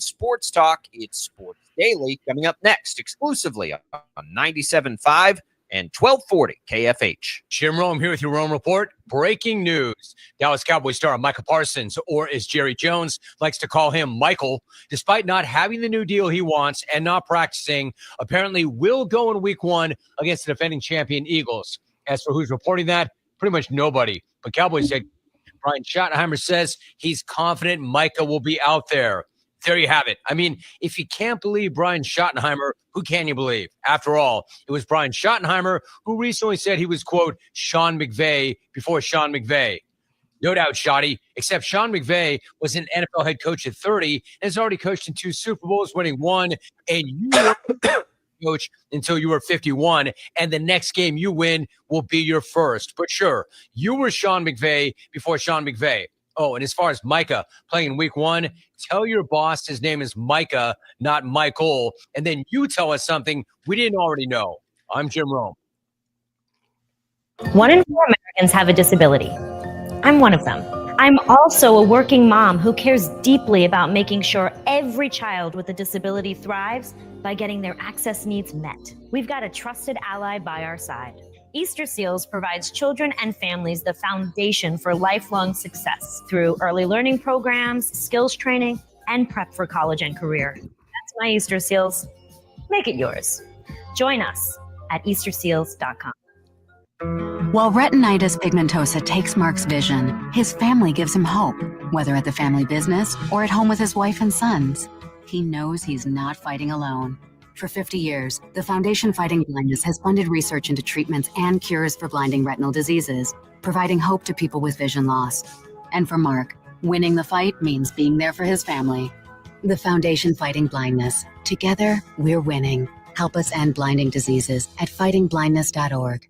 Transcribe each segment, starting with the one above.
sports talk. It's Sports Daily coming up next, exclusively on 97.5 and 1240 KFH. Jim Rome here with your Rome Report. Breaking news. Dallas Cowboys star Michael Parsons, or as Jerry Jones likes to call him, Michael, despite not having the new deal he wants and not practicing, apparently will go in week 1 against the defending champion Eagles. As for who's reporting that, pretty much nobody. But Cowboys head Brian Schottenheimer says he's confident Micah will be out there. There you have it. I mean, if you can't believe Brian Schottenheimer, who can you believe? After all, it was Brian Schottenheimer who recently said he was, quote, Sean McVay before Sean McVay. No doubt, Shotty, except Sean McVay was an NFL head coach at 30 and has already coached in 2 Super Bowls, winning 1, and you were coach until you were 51, and the next game you win will be your first. But sure, you were Sean McVay before Sean McVay. Oh, and as far as Micah playing in week 1, tell your boss his name is Micah, not Michael, and then you tell us something we didn't already know. I'm Jim Rome. 1 in 4 Americans have a disability. I'm one of them. I'm also a working mom who cares deeply about making sure every child with a disability thrives by getting their access needs met. We've got a trusted ally by our side. Easter Seals provides children and families the foundation for lifelong success through early learning programs, skills training, and prep for college and career. That's my Easter Seals. Make it yours. Join us at easterseals.com. While retinitis pigmentosa takes Mark's vision, his family gives him hope, whether at the family business or at home with his wife and sons. He knows he's not fighting alone. For 50 years, the Foundation Fighting Blindness has funded research into treatments and cures for blinding retinal diseases, providing hope to people with vision loss. And for Mark, winning the fight means being there for his family. The Foundation Fighting Blindness. Together, we're winning. Help us end blinding diseases at fightingblindness.org.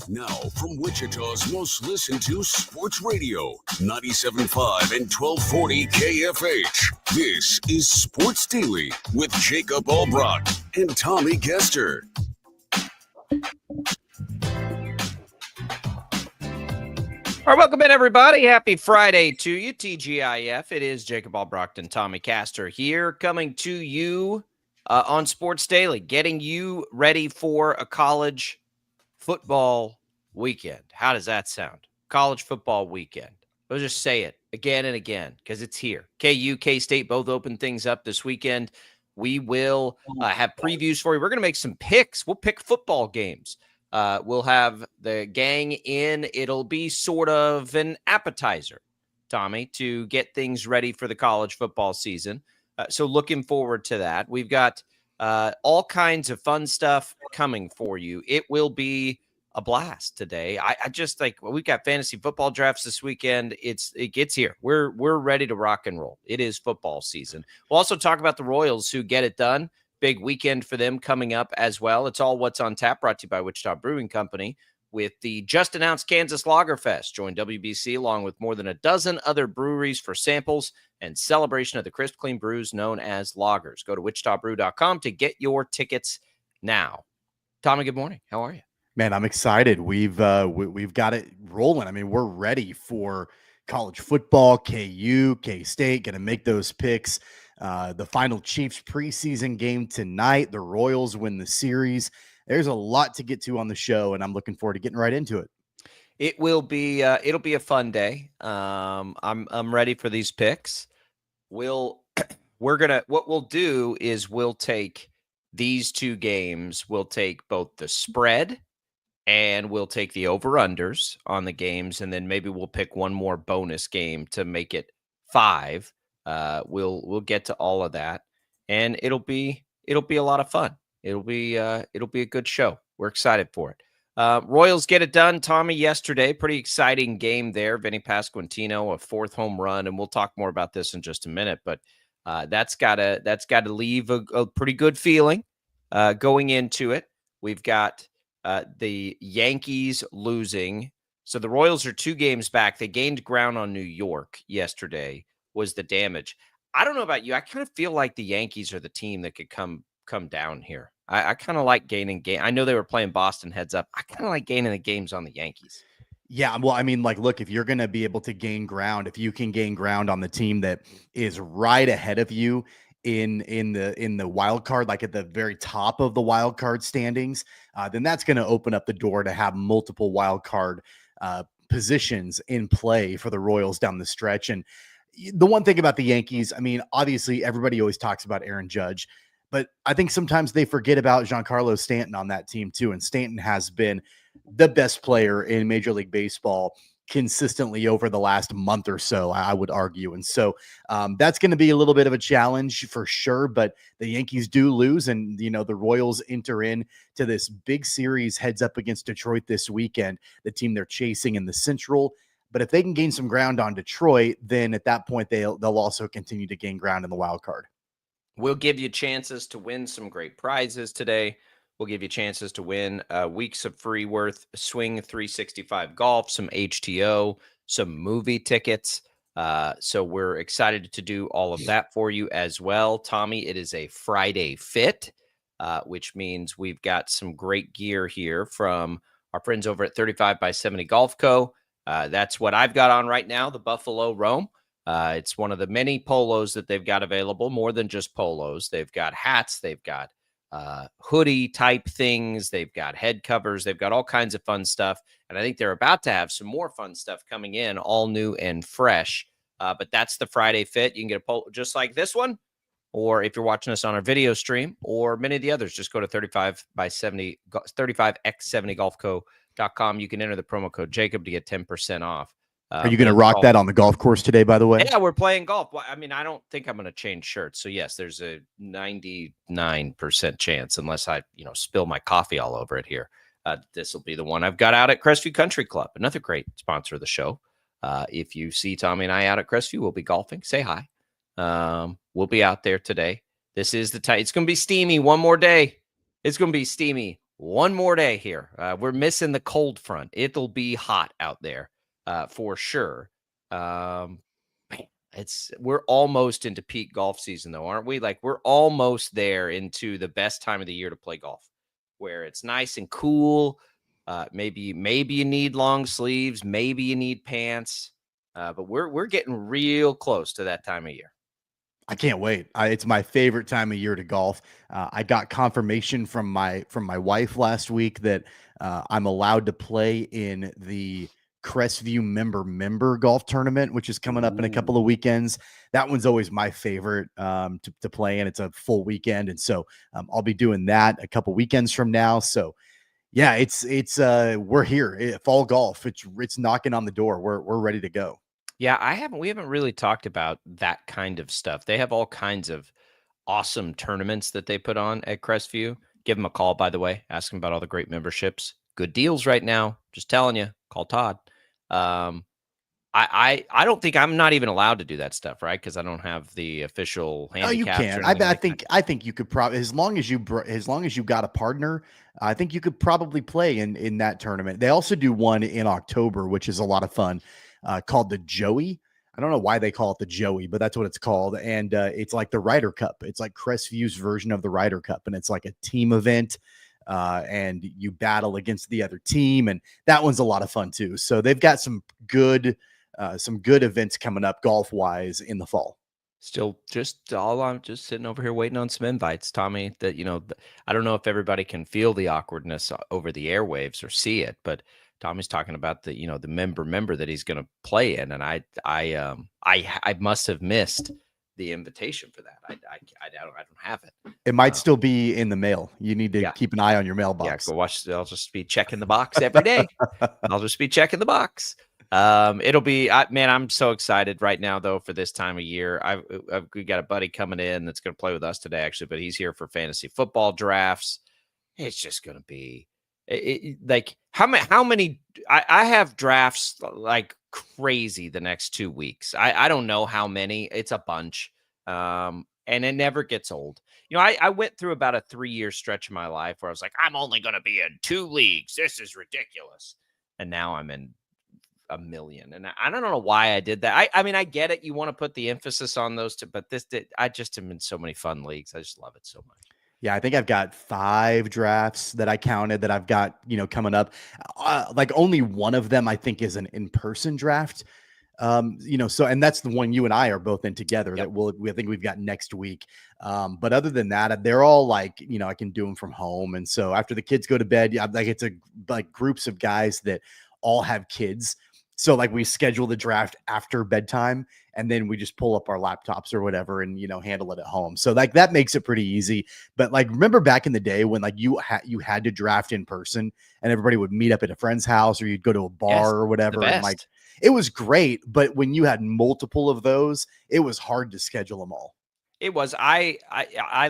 Now, from Wichita's most listened to sports radio, 97.5 and 1240 KFH. This is Sports Daily with Jacob Albrock and Tommy Kester. All right, welcome in, everybody. Happy Friday to you, TGIF. It is Jacob Albrock and Tommy Kester here, coming to you on Sports Daily, getting you ready for a college football weekend. How does that sound? College football weekend. We'll just say it again and again because it's here. KU, K-State both open things up this weekend. We will have previews for you. We're going to make some picks. We'll pick football games. We'll have the gang in. It'll be sort of an appetizer, Tommy, to get things ready for the college football season. So looking forward to that. We've got all kinds of fun stuff coming for you. It will be a blast today. I just we've got fantasy football drafts this weekend. It gets here. We're ready to rock and roll. It is football season. We'll also talk about the Royals who get it done. Big weekend for them coming up as well. It's all what's on tap, brought to you by Wichita Brewing Company with the just announced Kansas Lagerfest. Join WBC along with more than a dozen other breweries for samples and celebration of the crisp, clean brews known as lagers. Go to wichitabrew.com to get your tickets now. Tommy, good morning. How are you? Man, I'm excited. We've got it rolling. I mean, we're ready for college football. KU, K-State, going to make those picks. The final Chiefs preseason game tonight. The Royals win the series. There's a lot to get to on the show, and I'm looking forward to getting right into it. It will be. It'll be a fun day. I'm ready for these picks. What we'll do is we'll take these two games. We'll take both the spread and we'll take the over-unders on the games, and then maybe we'll pick one more bonus game to make it 5. We'll get to all of that, and it'll be a lot of fun. It'll be a good show. We're excited for it. Royals get it done, Tommy, yesterday. Pretty exciting game there. Vinny Pasquantino, a 4th home run, and we'll talk more about this in just a minute. But that's gotta leave a pretty good feeling going into it. We've got the Yankees losing. So the Royals are 2 games back. They gained ground on New York yesterday was the damage. I don't know about you. I kind of feel like the Yankees are the team that could come down here. I kind of like gaining game. I know they were playing Boston heads up. I kind of like gaining the games on the Yankees. Yeah, well, I mean, like, look, if you're going to be able to gain ground, if you can gain ground on the team that is right ahead of you in the wild card, like at the very top of the wild card standings, then that's going to open up the door to have multiple wild card positions in play for the Royals down the stretch. And the one thing about the Yankees, I mean, obviously everybody always talks about Aaron Judge, but I think sometimes they forget about Giancarlo Stanton on that team too. And Stanton has been the best player in Major League Baseball consistently over the last month or so, I would argue. And so that's going to be a little bit of a challenge for sure. But the Yankees do lose, and the Royals enter in to this big series heads up against Detroit this weekend, the team they're chasing in the Central. But if they can gain some ground on Detroit, then at that point they'll also continue to gain ground in the wild card. We'll give you chances to win some great prizes today. We'll give you chances to win weeks of free worth Swing 365 golf, some HTO, some movie tickets. So we're excited to do all of that for you as well. Tommy, it is a Friday fit, which means we've got some great gear here from our friends over at 35 by 70 Golf Co. That's what I've got on right now, the Buffalo Roam. It's one of the many polos that they've got available, more than just polos. They've got hats, they've got hoodie type things, they've got head covers, they've got all kinds of fun stuff. And I think they're about to have some more fun stuff coming in, all new and fresh. But that's the Friday fit. You can get a polo just like this one, or if you're watching us on our video stream, or many of the others, just go to 35x70golfco.com. You can enter the promo code Jacob to get 10% off. Are you going to rock that on the golf course today, by the way? Yeah, we're playing golf. Well, I mean, I don't think I'm going to change shirts. So yes, there's a 99% chance, unless I, spill my coffee all over it here. This will be the one I've got out at Crestview Country Club, another great sponsor of the show. If you see Tommy and I out at Crestview, we'll be golfing. Say hi. We'll be out there today. This is the time. It's going to be steamy one more day. It's going to be steamy one more day here. We're missing the cold front. It'll be hot out there. For sure. Man, we're almost into peak golf season though, aren't we? Like we're almost there into the best time of the year to play golf, where it's nice and cool. Maybe you need long sleeves, maybe you need pants. But we're getting real close to that time of year. I can't wait. It's my favorite time of year to golf. I got confirmation from my wife last week that I'm allowed to play in the Crestview member golf tournament, which is coming up in a couple of weekends. That one's always my favorite to play in. It's a full weekend. And so I'll be doing that a couple weekends from now. So yeah, it's we're here. Fall golf. It's knocking on the door. We're ready to go. Yeah, we haven't really talked about that kind of stuff. They have all kinds of awesome tournaments that they put on at Crestview. Give them a call, by the way. Ask them about all the great memberships. Good deals right now. Just telling you. Call Todd. I don't think I'm not even allowed to do that stuff, right? Because I don't have the official handicap. Oh, you can. I think you could probably, as long as you got a partner, I think you could probably play in that tournament. They also do one in October, which is a lot of fun, called the Joey. I don't know why they call it the Joey, but that's what it's called. And it's like the Ryder Cup. It's like Crestview's version of the Ryder Cup, and it's like a team event. And you battle against the other team, and that one's a lot of fun too. So they've got some good events coming up golf wise in the fall. Still, I'm just sitting over here waiting on some invites, Tommy. That I don't know if everybody can feel the awkwardness over the airwaves or see it, but Tommy's talking about the the member that he's going to play in, and I must have missed the invitation for that. I don't have it. It might still be in the mail. You need to keep an eye on your mailbox. Yeah, go watch. I'll just be checking the box every day. I'll just be checking the box. It'll be, man, I'm so excited right now though for this time of year. We got a buddy coming in that's going to play with us today actually, but he's here for fantasy football drafts. It's just going to be like how many I have drafts like crazy the next 2 weeks. I don't know how many. It's a bunch. And it never gets old. I went through about a 3-year stretch of my life where I was like, I'm only going to be in 2 leagues. This is ridiculous. And now I'm in a million. And I don't know why I did that. I mean, I get it. You want to put the emphasis on those two, but I just am in so many fun leagues. I just love it so much. Yeah, I think I've got 5 drafts that I counted that I've got, coming up. Like only one of them I think is an in-person draft. So, and that's the one you and I are both in together. Yep. I think we've got next week. But other than that, they're all like, I can do them from home. And so after the kids go to bed, like it's like groups of guys that all have kids. So like we schedule the draft after bedtime and then we just pull up our laptops or whatever and, handle it at home. So like that makes it pretty easy. But like, remember back in the day when like you had to draft in person and everybody would meet up at a friend's house or you'd go to a bar or whatever. And like, it was great. But when you had multiple of those, it was hard to schedule them all. It was. I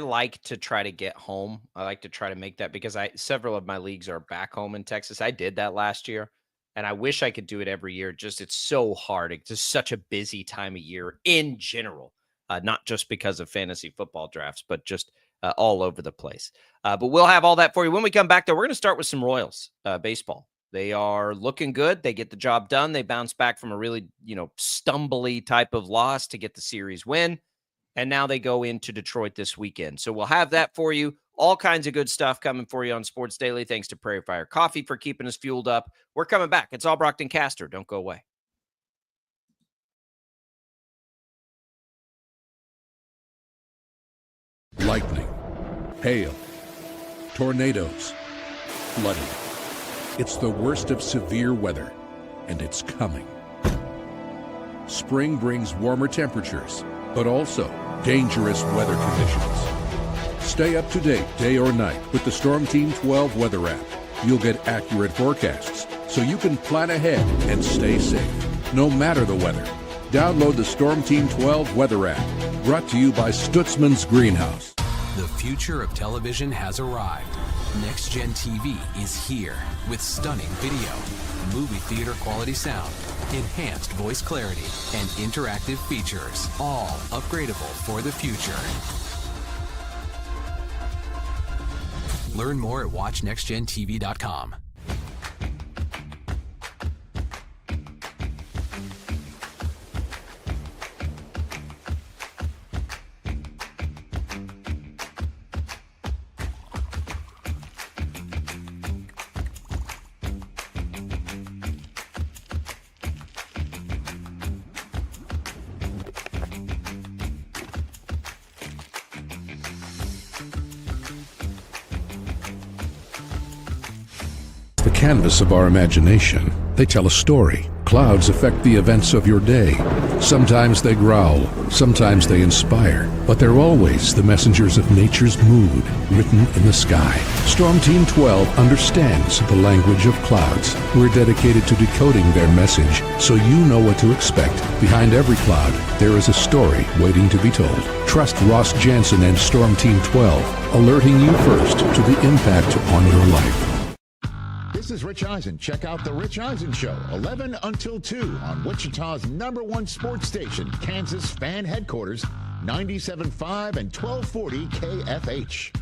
like to try to get home. I like to try to make that because several of my leagues are back home in Texas. I did that last year. And I wish I could do it every year. Just it's so hard. It's just such a busy time of year in general, not just because of fantasy football drafts, but just all over the place. But we'll have all that for you. When we come back, though, we're going to start with some Royals baseball. They are looking good. They get the job done. They bounce back from a really, stumbly type of loss to get the series win. And now they go into Detroit this weekend. So we'll have that for you. All kinds of good stuff coming for you on Sports Daily. Thanks to Prairie Fire Coffee for keeping us fueled up. We're coming back. It's all Brockton Caster. Don't go away. Lightning, hail, tornadoes, flooding. It's the worst of severe weather, and it's coming. Spring brings warmer temperatures, but also dangerous weather conditions. Stay up to date day or night with the Storm Team 12 weather app. You'll get accurate forecasts so you can plan ahead and stay safe, no matter the weather. Download the Storm Team 12 weather app, brought to you by Stutzman's Greenhouse. The future of television has arrived. Next Gen TV is here with stunning video, movie theater quality sound, enhanced voice clarity, and interactive features, all upgradable for the future. Learn more at watchnextgentv.com. The canvas of our imagination. They tell a story. Clouds affect the events of your day. Sometimes they growl, sometimes they inspire, but they're always the messengers of nature's mood, written in the sky. Storm Team 12 understands the language of clouds. We're dedicated to decoding their message so you know what to expect. Behind every cloud, there is a story waiting to be told. Trust Ross Jansen and Storm Team 12, alerting you first to the impact on your life. This is Rich Eisen. Check out The Rich Eisen Show, 11 until 2 on Wichita's #1 sports station, Kansas Fan Headquarters, 97.5 and 1240 KFH.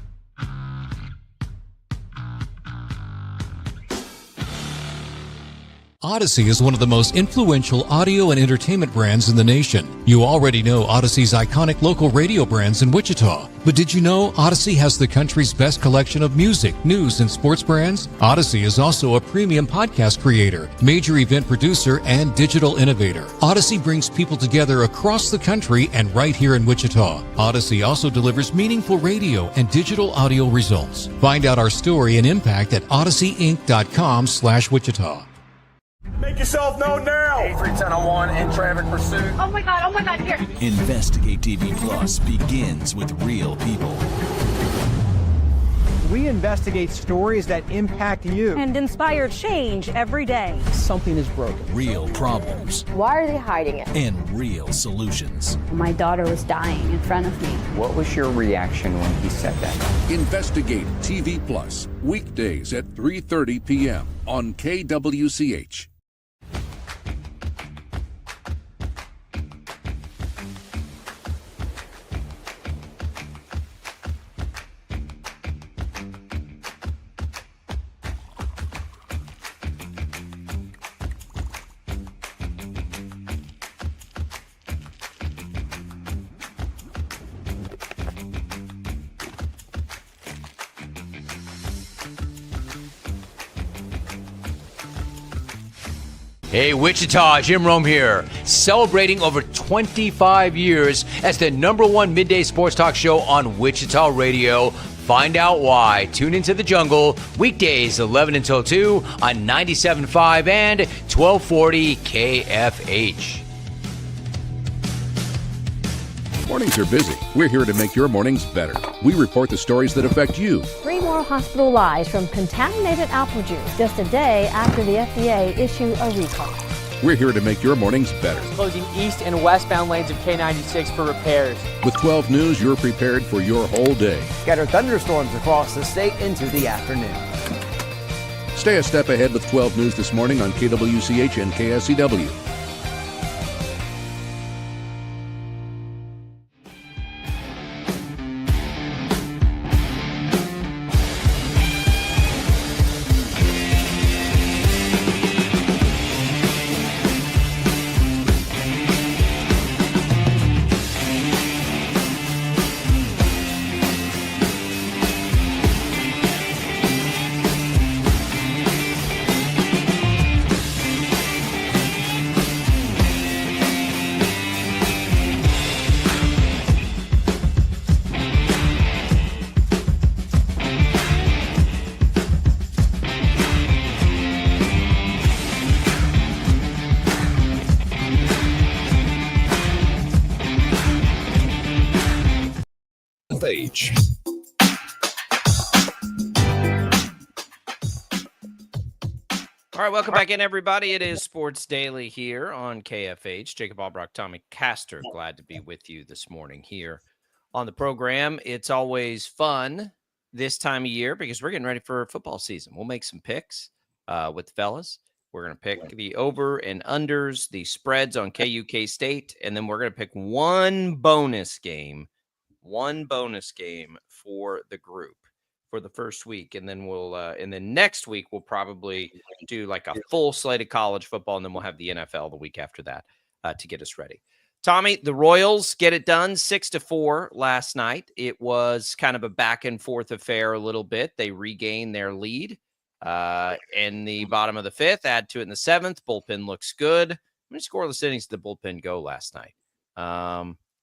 Odyssey is one of the most influential audio and entertainment brands in the nation. You already know Odyssey's iconic local radio brands in Wichita. But did you know Odyssey has the country's best collection of music, news, and sports brands? Odyssey is also a premium podcast creator, major event producer, and digital innovator. Odyssey brings people together across the country and right here in Wichita. Odyssey also delivers meaningful radio and digital audio results. Find out our story and impact at odysseyinc.com/Wichita. Make yourself known now. 831001 in traffic pursuit. Oh my God, here. Investigate TV Plus begins with real people. We investigate stories that impact you and inspire change every day. Something is broken. Real problems. Why are they hiding it? And real solutions. My daughter was dying in front of me. What was your reaction when he said that? Investigate TV Plus, weekdays at 3:30 p.m. on KWCH. Hey, Wichita, Jim Rome here, celebrating over 25 years as the #1 midday sports talk show on Wichita Radio. Find out why. Tune into The Jungle, weekdays 11 until 2 on 97.5 and 1240 KFH. Mornings are busy. We're here to make your mornings better. We report the stories that affect you. 3 more hospitalized from contaminated apple juice just a day after the FDA issued a recall. We're here to make your mornings better. Closing east and westbound lanes of K96 for repairs. With 12 News, you're prepared for your whole day. Scattered thunderstorms across the state into the afternoon. Stay a step ahead with 12 News this morning on KWCH and KSCW. Page. All right, welcome back in, everybody. It is Sports Daily here on KFH. Jacob Albrock, Tommy Castor, glad to be with you this morning here on the program. It's always fun this time of year because we're getting ready for football season. We'll make some picks with the fellas. We're going to pick the over and unders, the spreads on KU K-State, and then we're going to pick one bonus game for the group for the first week, and then and then next week we'll probably do like a full slate of college football, and then we'll have the NFL the week after that to get us ready. Tommy, the Royals get it done 6-4 last night. It was kind of a back and forth affair a little bit. They regained their lead in the bottom of the fifth, add to it in the seventh. Bullpen looks good. How many scoreless innings did the bullpen go last night?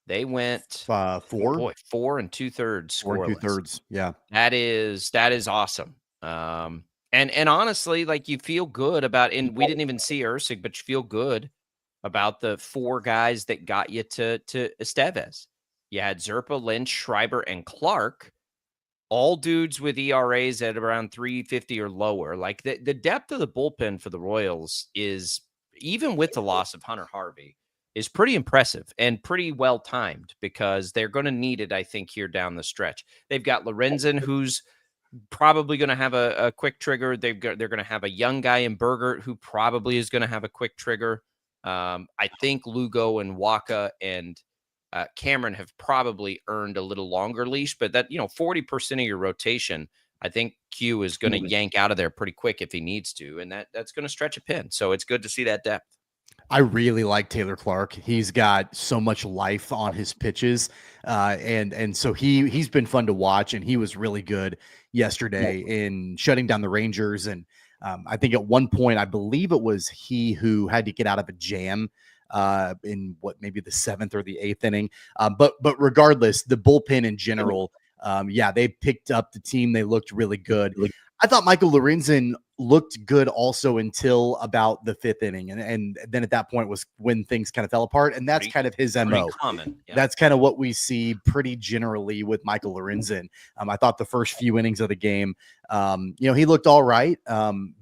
They went 4. 4 2/3 scoreless. 4 2/3. Yeah. That is awesome. And honestly, like, you feel good about, and we didn't even see Ursig, but you feel good about the 4 guys that got you to Estevez. You had Zerpa, Lynch, Schreiber, and Clark, all dudes with ERAs at around 350 or lower. Like, the depth of the bullpen for the Royals is, even with the loss of Hunter Harvey, is pretty impressive and pretty well timed, because they're going to need it, I think, here down the stretch. They've got Lorenzen, who's probably going to have a quick trigger. They're going to have a young guy in Bergert who probably is going to have a quick trigger. I think Lugo and Waka and Cameron have probably earned a little longer leash, but that, 40% of your rotation, I think Q is going to yank out of there pretty quick if he needs to, and that's going to stretch a pin. So it's good to see that depth. I really like Taylor Clark. He's got so much life on his pitches, and so he's been fun to watch, and he was really good yesterday in shutting down the Rangers. And I think at one point, I believe it was he who had to get out of a jam in maybe the 7th or the 8th inning. But regardless, the bullpen in general, they picked up the team. They looked really good. I thought Michael Lorenzen looked good also until about the 5th inning. And then at that point was when things kind of fell apart. And that's kind of his MO. Common. Yeah. That's kind of what we see pretty generally with Michael Lorenzen. I thought the first few innings of the game, he looked all right.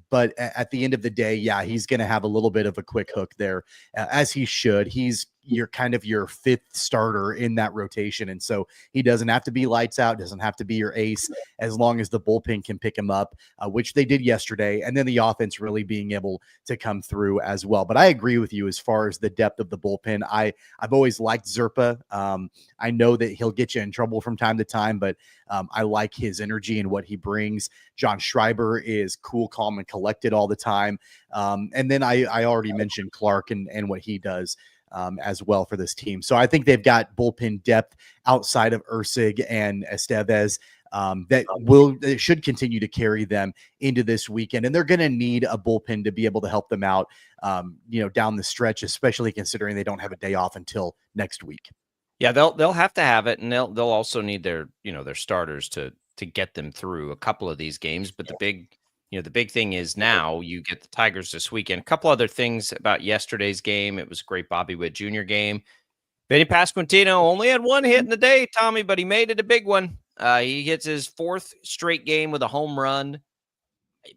But at the end of the day, he's going to have a little bit of a quick hook there, as he should. He's your 5th starter in that rotation. And so he doesn't have to be lights out, doesn't have to be your ace, as long as the bullpen can pick him up, which they did yesterday. And then the offense really being able to come through as well. But I agree with you as far as the depth of the bullpen. I've always liked Zerpa. I know that he'll get you in trouble from time to time, but I like his energy and what he brings. John Schreiber is cool, calm, and collected all the time. And then I already mentioned Clark and what he does as well for this team. So I think they've got bullpen depth outside of Ursig and Estevez. it should continue to carry them into this weekend. And they're going to need a bullpen to be able to help them out, down the stretch, especially considering they don't have a day off until next week. Yeah, they'll have to have it, and they'll also need their starters to get them through a couple of these games. But the big thing is now you get the Tigers this weekend. A couple other things about yesterday's game. It was a great Bobby Witt Jr. game. Vinny Pasquantino only had one hit in the day, Tommy, but he made it a big one. He hits his 4th straight game with a home run.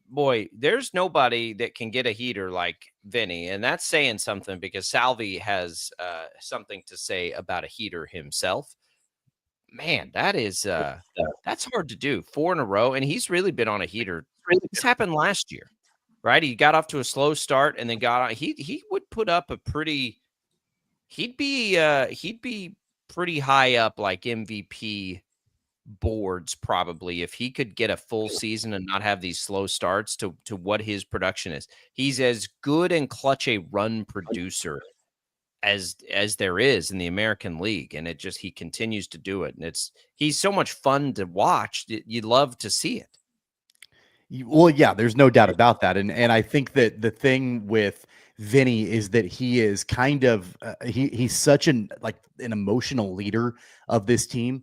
Boy, there's nobody that can get a heater like Vinny, and that's saying something because Salvi has something to say about a heater himself. Man, that is that's hard to do. 4 in a row, and he's really been on a heater. This happened last year, right? He got off to a slow start and then got on. He would put up a pretty. He'd be pretty high up, like MVP boards probably, if he could get a full season and not have these slow starts to what his production is. He's as good and clutch a run producer as there is in the American League, and he continues to do it, and he's so much fun to watch. You love to see it. Well, yeah, there's no doubt about that. And I think that the thing with Vinny is that he is kind of he's such an emotional leader of this team,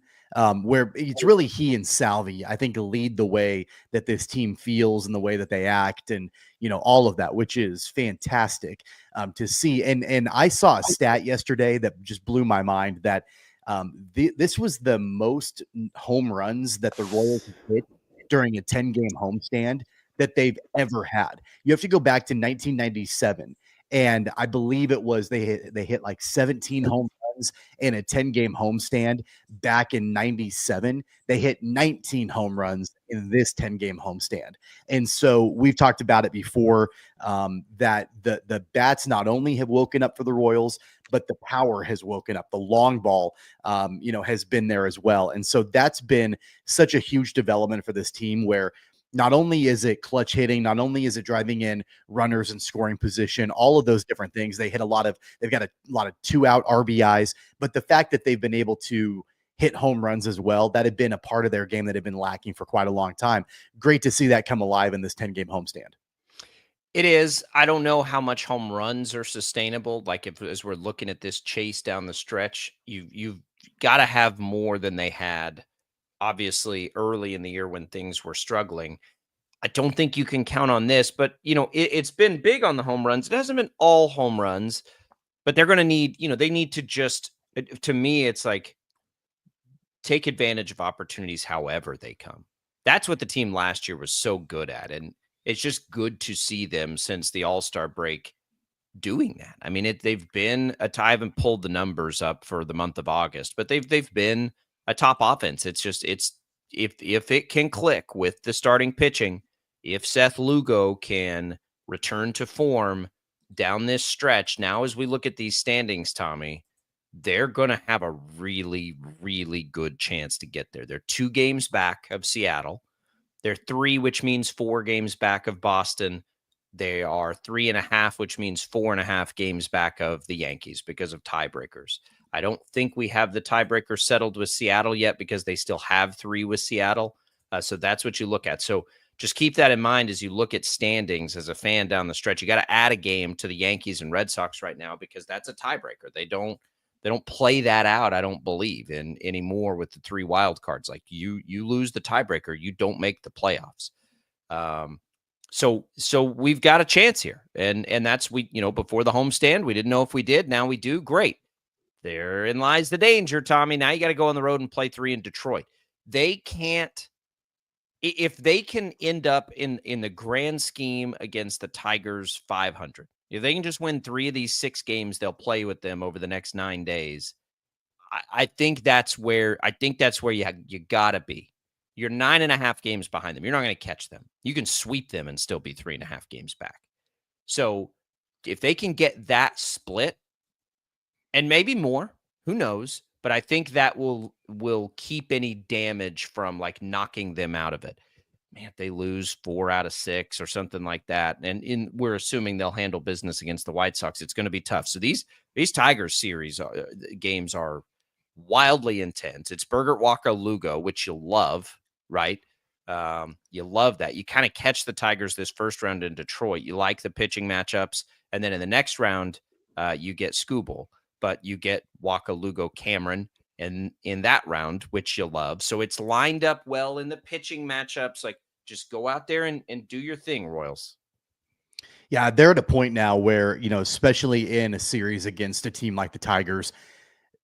where it's really he and Salvi, I think, lead the way that this team feels and the way that they act, and all of that, which is fantastic to see. And I saw a stat yesterday that just blew my mind that this was the most home runs that the Royals hit during a 10-game homestand that they've ever had. You have to go back to 1997, and I believe it was they hit like 17 home runs in a 10-game homestand back in 97. They hit 19 home runs in this 10-game homestand. And so we've talked about it before, that the bats not only have woken up for the Royals, but the power has woken up. The long ball, has been there as well. And so that's been such a huge development for this team, where not only is it clutch hitting, not only is it driving in runners in scoring position, all of those different things. They've got a lot of 2-out RBIs, but the fact that they've been able to hit home runs as well, that had been a part of their game that had been lacking for quite a long time. Great to see that come alive in this 10-game homestand. It is. I don't know how much home runs are sustainable. Like as we're looking at this chase down the stretch, you've got to have more than they had, obviously, early in the year when things were struggling. I don't think you can count on this, but it's been big on the home runs. It hasn't been all home runs, but they're going to need, they need to just, to me, it's like take advantage of opportunities however they come. That's what the team last year was so good at. And it's just good to see them since the All-Star break doing that. I mean, they've been I haven't pulled the numbers up for the month of August, but they've been a top offense. It's just if it can click with the starting pitching, if Seth Lugo can return to form down this stretch. Now, as we look at these standings, Tommy, they're going to have a really, really good chance to get there. They're 2 games back of Seattle. They're 3, which means 4 games back of Boston. They are 3.5, which means 4.5 games back of the Yankees because of tiebreakers. I don't think we have the tiebreaker settled with Seattle yet because they still have 3 with Seattle. So that's what you look at. So just keep that in mind as you look at standings as a fan down the stretch. You got to add a game to the Yankees and Red Sox right now because that's a tiebreaker. They don't play that out, I don't believe, in anymore with the 3 wild cards. Like you lose the tiebreaker, you don't make the playoffs. So we've got a chance here. And that's before the homestand, we didn't know if we did. Now we do. Great. Therein lies the danger, Tommy. Now you got to go on the road and play 3 in Detroit. They can't, if they can end up in the grand scheme against the Tigers 500. If they can just win 3 of these 6 games they'll play with them over the next 9 days, I think that's where you gotta be. You're 9.5 games behind them. You're not going to catch them. You can sweep them and still be 3.5 games back. So if they can get that split, and maybe more, who knows? But I think that will keep any damage from like knocking them out of it. Man, if they lose 4 out of 6 or something like that, and we're assuming they'll handle business against the White Sox, it's going to be tough. So these Tigers series games are wildly intense. It's Burgert Walker Lugo, which you'll love. right? You love that. You kind of catch the Tigers this first round in Detroit. You like the pitching matchups. And then in the next round, you get Scooble, but you get Waka, Lugo, Cameron in that round, which you love. So it's lined up well in the pitching matchups. Like, just go out there and do your thing, Royals. Yeah, they're at a point now where, especially in a series against a team like the Tigers,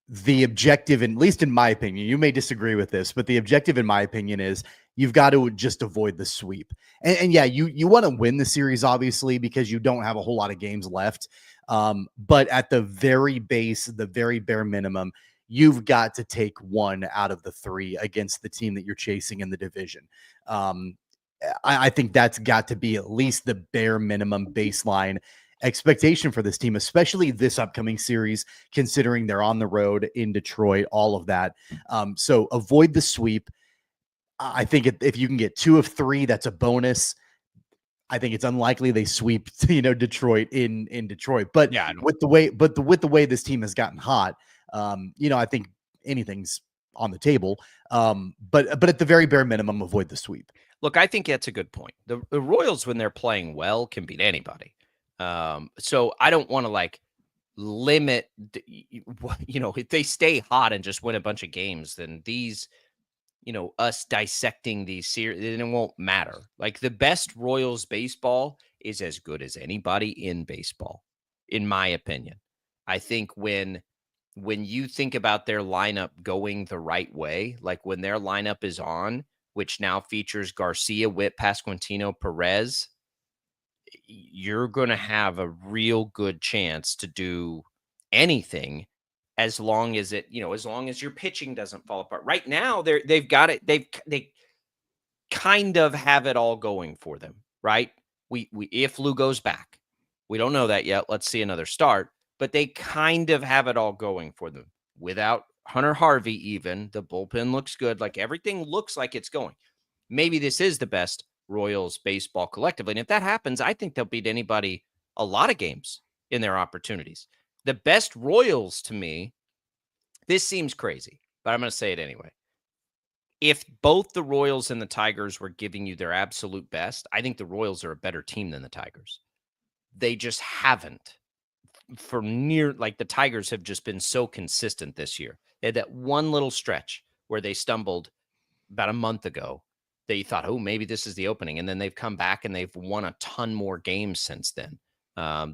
the objective, at least in my opinion, you may disagree with this, but the objective, in my opinion, is you've got to just avoid the sweep. And yeah, you want to win the series, obviously, because you don't have a whole lot of games left. But at the very base, the very bare minimum, you've got to take one out of the three against the team that you're chasing in the division. I think that's got to be at least the bare minimum baseline expectation for this team, especially this upcoming series, considering they're on the road in Detroit, all of that. So avoid the sweep. I think if you can get 2 of 3, that's a bonus. I think it's unlikely they sweep, Detroit in Detroit. But yeah, with the way this team has gotten hot, I think anything's on the table. But at the very bare minimum, avoid the sweep. Look, I think that's a good point. The Royals, when they're playing well, can beat anybody. So I don't want to limit, if they stay hot and just win a bunch of games, then these, us dissecting these series, then it won't matter. Like, the best Royals baseball is as good as anybody in baseball, in my opinion. I think when you think about their lineup going the right way, like when their lineup is on, which now features Garcia, Witt, Pasquantino, Perez, you're going to have a real good chance to do anything as long as as long as your pitching doesn't fall apart. Right now, they've got it. They kind of have it all going for them, right? We if Lou goes back, we don't know that yet. Let's see another start, but they kind of have it all going for them without Hunter Harvey. Even the bullpen looks good. Like, everything looks like it's going. Maybe this is the best Royals baseball collectively. And if that happens, I think they'll beat anybody a lot of games in their opportunities. The best Royals, to me, this seems crazy, but I'm going to say it anyway. If both the Royals and the Tigers were giving you their absolute best, I think the Royals are a better team than the Tigers. They just haven't. The Tigers have just been so consistent this year. They had that one little stretch where they stumbled about a month ago. They thought, oh, maybe this is the opening. And then they've come back and they've won a ton more games since then.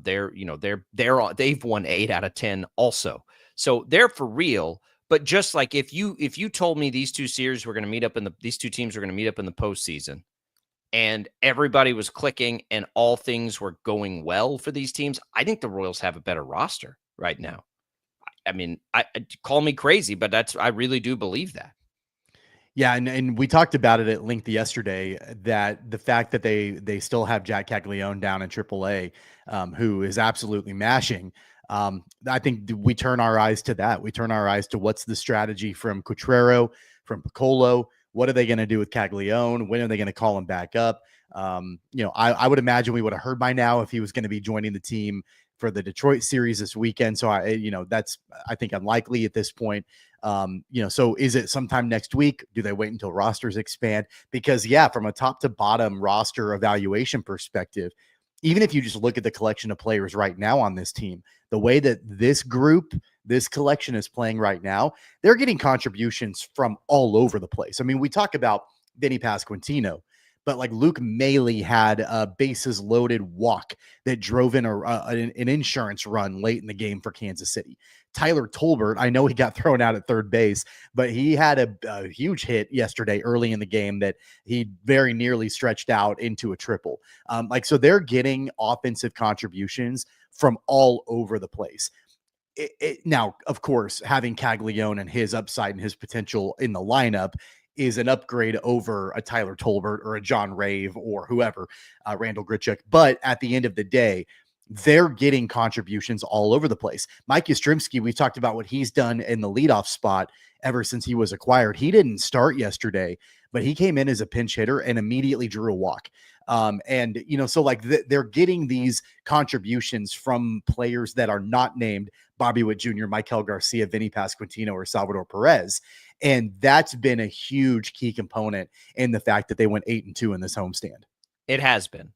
They've won 8 out of 10 also. So they're for real. But just like if you told me these two series were going to meet up these two teams were going to meet up in the postseason, and everybody was clicking and all things were going well for these teams, I think the Royals have a better roster right now. I mean, I call me crazy, but I really do believe that. Yeah, and we talked about it at length yesterday, that the fact that they still have Jack Caglione down in AAA, who is absolutely mashing. I think we turn our eyes to that. We turn our eyes to what's the strategy from Cutrero, from Piccolo. What are they going to do with Caglione? When are they going to call him back up? I would imagine we would have heard by now if he was going to be joining the team for the Detroit series this weekend. So that's, I think, unlikely at this point. So is it sometime next week? Do they wait until rosters expand? Because from a top to bottom roster evaluation perspective, even if you just look at the collection of players right now on this team, the way that this collection is playing right now, they're getting contributions from all over the place. I mean, we talk about Vinny Pasquantino, but like Luke Maile had a bases loaded walk that drove in an insurance run late in the game for Kansas City. Tyler Tolbert, I know he got thrown out at third base, but he had a huge hit yesterday early in the game that he very nearly stretched out into a triple. So they're getting offensive contributions from all over the place. Now, of course, having Caglione and his upside and his potential in the lineup is an upgrade over a Tyler Tolbert or a John Rave or whoever, Randall Grichuk. But at the end of the day, they're getting contributions all over the place. Mike Yastrzemski, we talked about what he's done in the leadoff spot ever since he was acquired. He didn't start yesterday, but he came in as a pinch hitter and immediately drew a walk. They're getting these contributions from players that are not named Bobby Witt Jr., Michael Garcia, Vinny Pasquantino, or Salvador Perez. And that's been a huge key component in the fact that they went 8-2 in this homestand. It has been.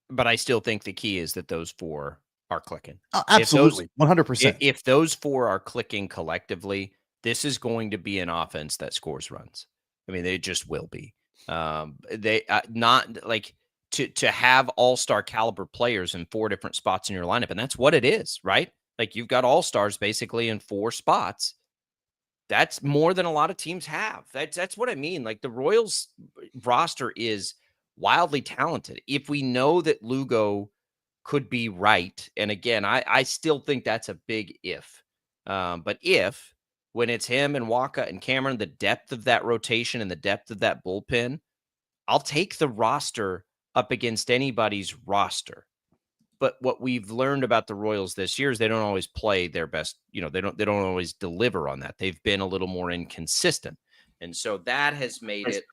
But I still think the key is that those 4 are clicking. Absolutely. 100%. If those 4 are clicking collectively, this is going to be an offense that scores runs. I mean, they just will be. They not like to have all-star caliber players in 4 different spots in your lineup, and that's what it is, right? Like you've got all-stars basically in 4 spots. That's more than a lot of teams have. That's what I mean. Like the Royals roster is wildly talented. If we know that Lugo could be right, and again, I still think that's a big if. But if when it's him and Waka and Cameron, the depth of that rotation and the depth of that bullpen, I'll take the roster up against anybody's roster. But what we've learned about the Royals this year is they don't always play their best. They don't always deliver on that. They've been a little more inconsistent. And so that has made it,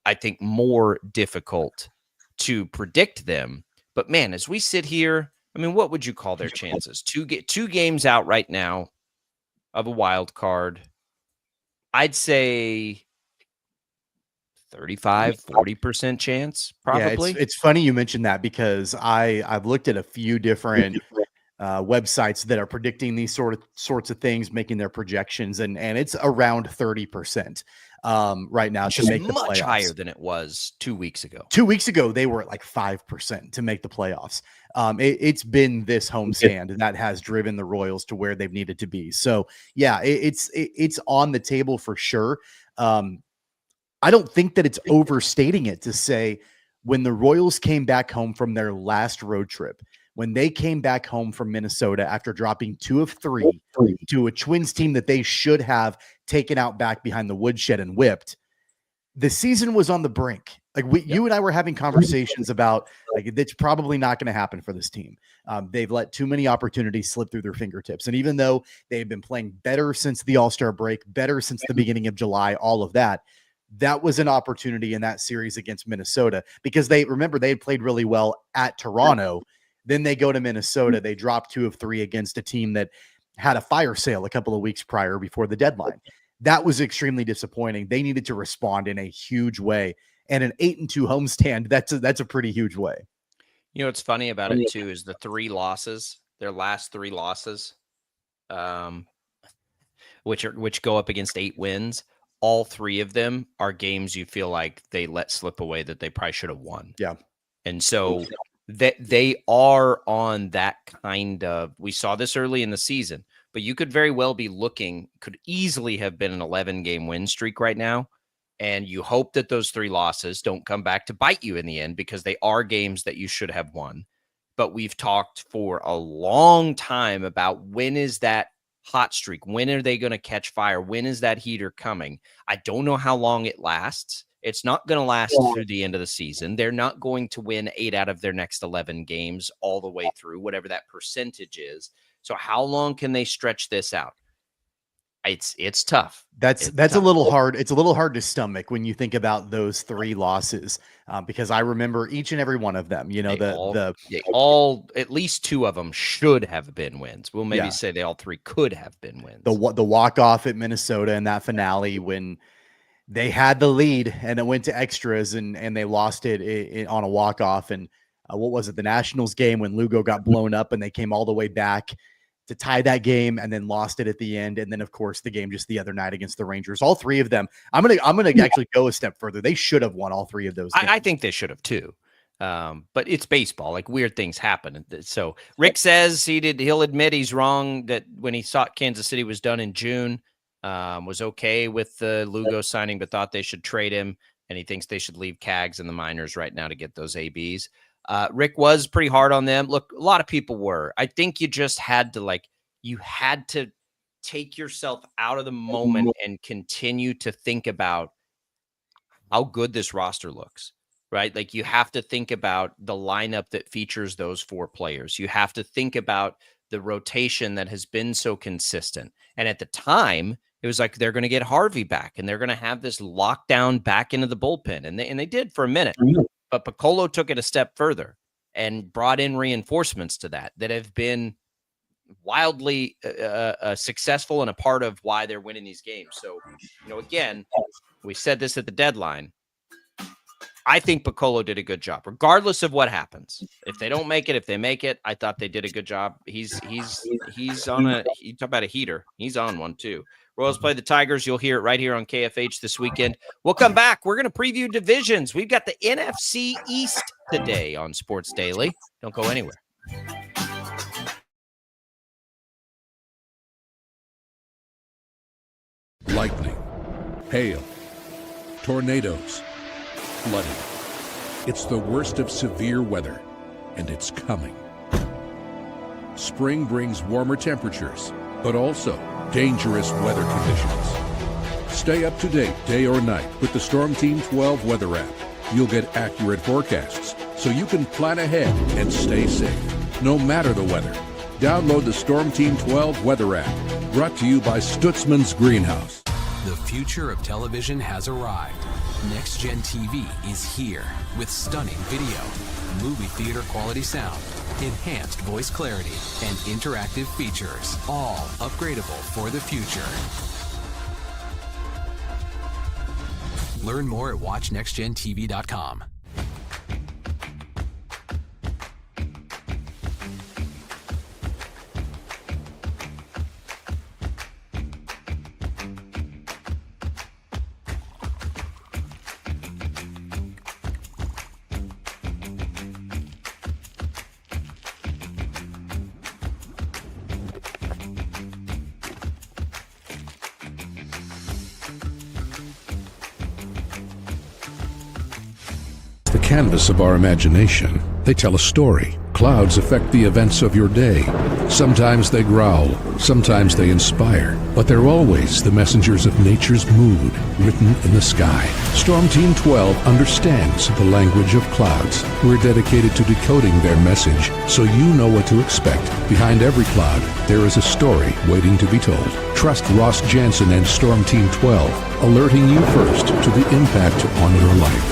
I think, more difficult to predict them. But man, as we sit here, I mean, what would you call their chances? Two games out right now of a wild card. I'd say 35, 40% chance, probably. Yeah, it's funny you mentioned that because I've looked at a few different websites that are predicting these sorts of things, making their projections, and it's around 30% right now to make the playoffs. Much higher than it was 2 weeks ago. 2 weeks ago, they were at like 5% to make the playoffs. It's been this homestand that has driven the Royals to where they've needed to be. So yeah, it's on the table for sure. I don't think that it's overstating it to say when the Royals came back home from their last road trip, when they came back home from Minnesota after dropping 2 of 3 to a Twins team that they should have taken out back behind the woodshed and whipped, the season was on the brink. Like you and I were having conversations about like it's probably not going to happen for this team. They've let too many opportunities slip through their fingertips. And even though they've been playing better since the All-Star break, better since the beginning of July, all of that, that was an opportunity in that series against Minnesota because they had played really well at Toronto. Then they go to Minnesota. They drop 2 of 3 against a team that had a fire sale a couple of weeks prior before the deadline. That was extremely disappointing. They needed to respond in a huge way. And an 8-2 homestand, that's a pretty huge way. You know what's funny about it too is the 3 losses, their last 3 losses, which go up against 8 wins. All 3 of them are games you feel like they let slip away that they probably should have won. Yeah. And so that they are on that kind of, we saw this early in the season, but you could very well be could easily have been an 11-game win streak right now. And you hope that those 3 losses don't come back to bite you in the end because they are games that you should have won. But we've talked for a long time about when is that hot streak? When are they going to catch fire? When is that heater coming? I don't know how long it lasts. It's not going to last through the end of the season. They're not going to win 8 out of their next 11 games all the way through, whatever that percentage is. So how long can they stretch this out? It's tough. That's tough. A little hard. It's a little hard to stomach when you think about those 3 losses because I remember each and every one of them. You know, they all at least 2 of them should have been wins. We'll maybe say they all 3 could have been wins. The walk off at Minnesota in that finale when they had the lead and it went to extras and they lost it on a walk off. And what was it? The Nationals game when Lugo got blown up and they came all the way back to tie that game and then lost it at the end. And then of course the game just the other night against the Rangers, all 3 of them. I'm going to actually go a step further. They should have won all 3 of those games. I think they should have too. But it's baseball, like weird things happen. So Rick says he'll admit he's wrong that when he thought Kansas City was done in June, was okay with the Lugo signing, but thought they should trade him. And he thinks they should leave Cags in the minors right now to get those ABs. Rick was pretty hard on them. Look, a lot of people were. I think you just had to take yourself out of the moment and continue to think about how good this roster looks, right? Like you have to think about the lineup that features those 4 players. You have to think about the rotation that has been so consistent. And at the time, it was like they're going to get Harvey back and they're going to have this lockdown back into the bullpen. And they did for a minute. But Piccolo took it a step further and brought in reinforcements to that have been wildly successful and a part of why they're winning these games. So, again, we said this at the deadline. I think Piccolo did a good job, regardless of what happens. If they don't make it, if they make it, I thought they did a good you talk about a heater. He's on one too. Royals play the Tigers. You'll hear it right here on KFH this weekend. We'll come back. We're going to preview divisions. We've got the NFC East today on Sports Daily. Don't go anywhere. Lightning, hail, tornadoes, flooding. It's the worst of severe weather, and it's coming. Spring brings warmer temperatures, but also dangerous weather conditions. Stay up to date day or night with the Storm Team 12 weather app. You'll get accurate forecasts, so you can plan ahead and stay safe, no matter the weather. Download the Storm Team 12 weather app, brought to you by Stutzman's Greenhouse. The future of television has arrived. Next Gen TV is here with stunning video, movie theater quality sound, enhanced voice clarity, and interactive features, all upgradable for the future. Learn more at watchnextgentv.com. Canvas of our imagination. They tell a story. Clouds affect the events of your day. Sometimes they growl, sometimes they inspire, but they're always the messengers of nature's mood written in the sky. Storm Team 12 understands the language of clouds. We're dedicated to decoding their message so you know what to expect. Behind every cloud, there is a story waiting to be told. Trust Ross Jansen and Storm Team 12, alerting you first to the impact on your life.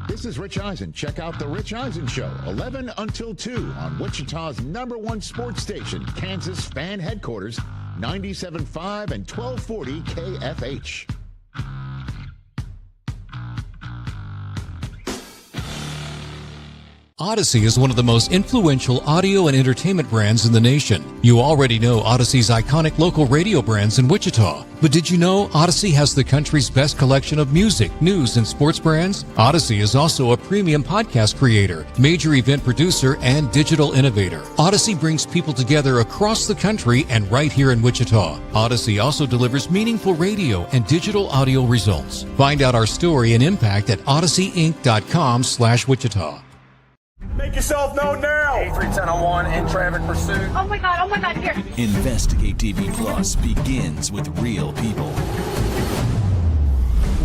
This is Rich Eisen. Check out The Rich Eisen Show, 11 until 2 on Wichita's #1 sports station, Kansas Fan Headquarters, 97.5 and 1240 KFH. Odyssey is one of the most influential audio and entertainment brands in the nation. You already know Odyssey's iconic local radio brands in Wichita. But did you know Odyssey has the country's best collection of music, news, and sports brands? Odyssey is also a premium podcast creator, major event producer, and digital innovator. Odyssey brings people together across the country and right here in Wichita. Odyssey also delivers meaningful radio and digital audio results. Find out our story and impact at odysseyinc.com/Wichita. Make yourself known now. 8310 in traffic pursuit. Oh my God, here. Investigate TV Plus begins with real people.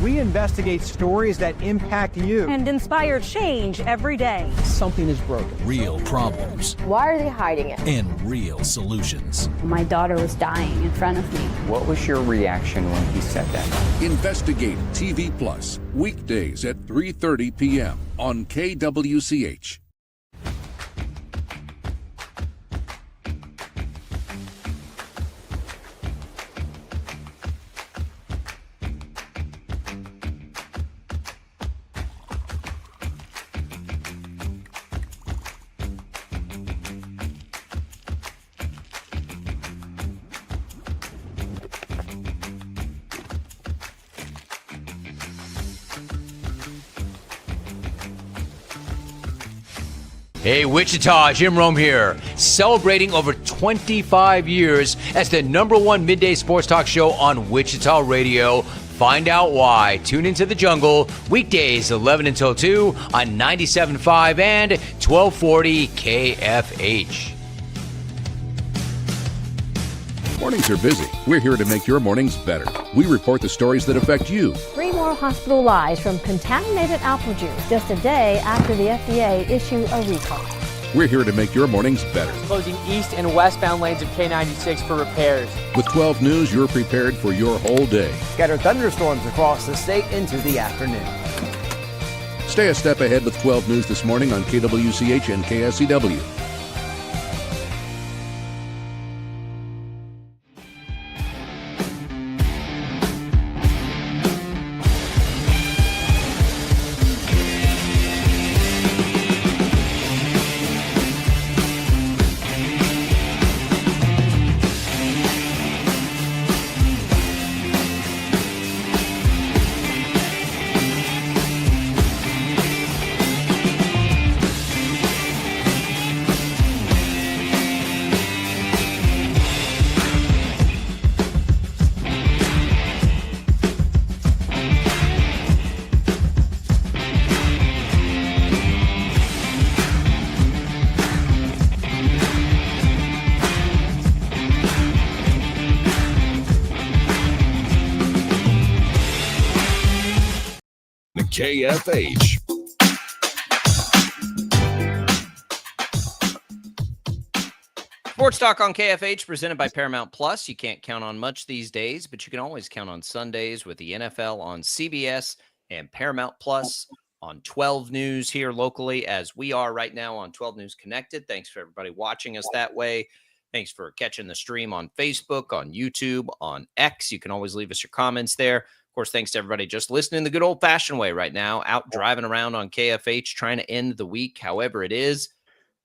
We investigate stories that impact you and inspire change every day. Something is broken. Real problems. Why are they hiding it? And real solutions. My daughter was dying in front of me. What was your reaction when he said that? Investigate TV Plus, weekdays at 3:30 p.m. on KWCH. Hey, Wichita, Jim Rome here, celebrating over 25 years as the #1 midday sports talk show on Wichita Radio. Find out why. Tune into The Jungle, weekdays 11 until 2 on 97.5 and 1240 KFH. Mornings are busy. We're here to make your mornings better. We report the stories that affect you. 3 more hospitalized from contaminated apple juice just a day after the FDA issued a recall. We're here to make your mornings better. Closing east and westbound lanes of K96 for repairs. With 12 News, you're prepared for your whole day. Scattered thunderstorms across the state into the afternoon. Stay a step ahead with 12 News this morning on KWCH and KSCW. KFH. Sports Talk on KFH presented by Paramount Plus. You can't count on much these days, but you can always count on Sundays with the NFL on CBS and Paramount Plus on 12 News here locally, as we are right now on 12 News Connected. Thanks for everybody watching us that way. Thanks for catching the stream on Facebook, on YouTube, on X. You can always leave us your comments there. Of course, thanks to everybody just listening the good old-fashioned way right now, out driving around on KFH, trying to end the week however it is.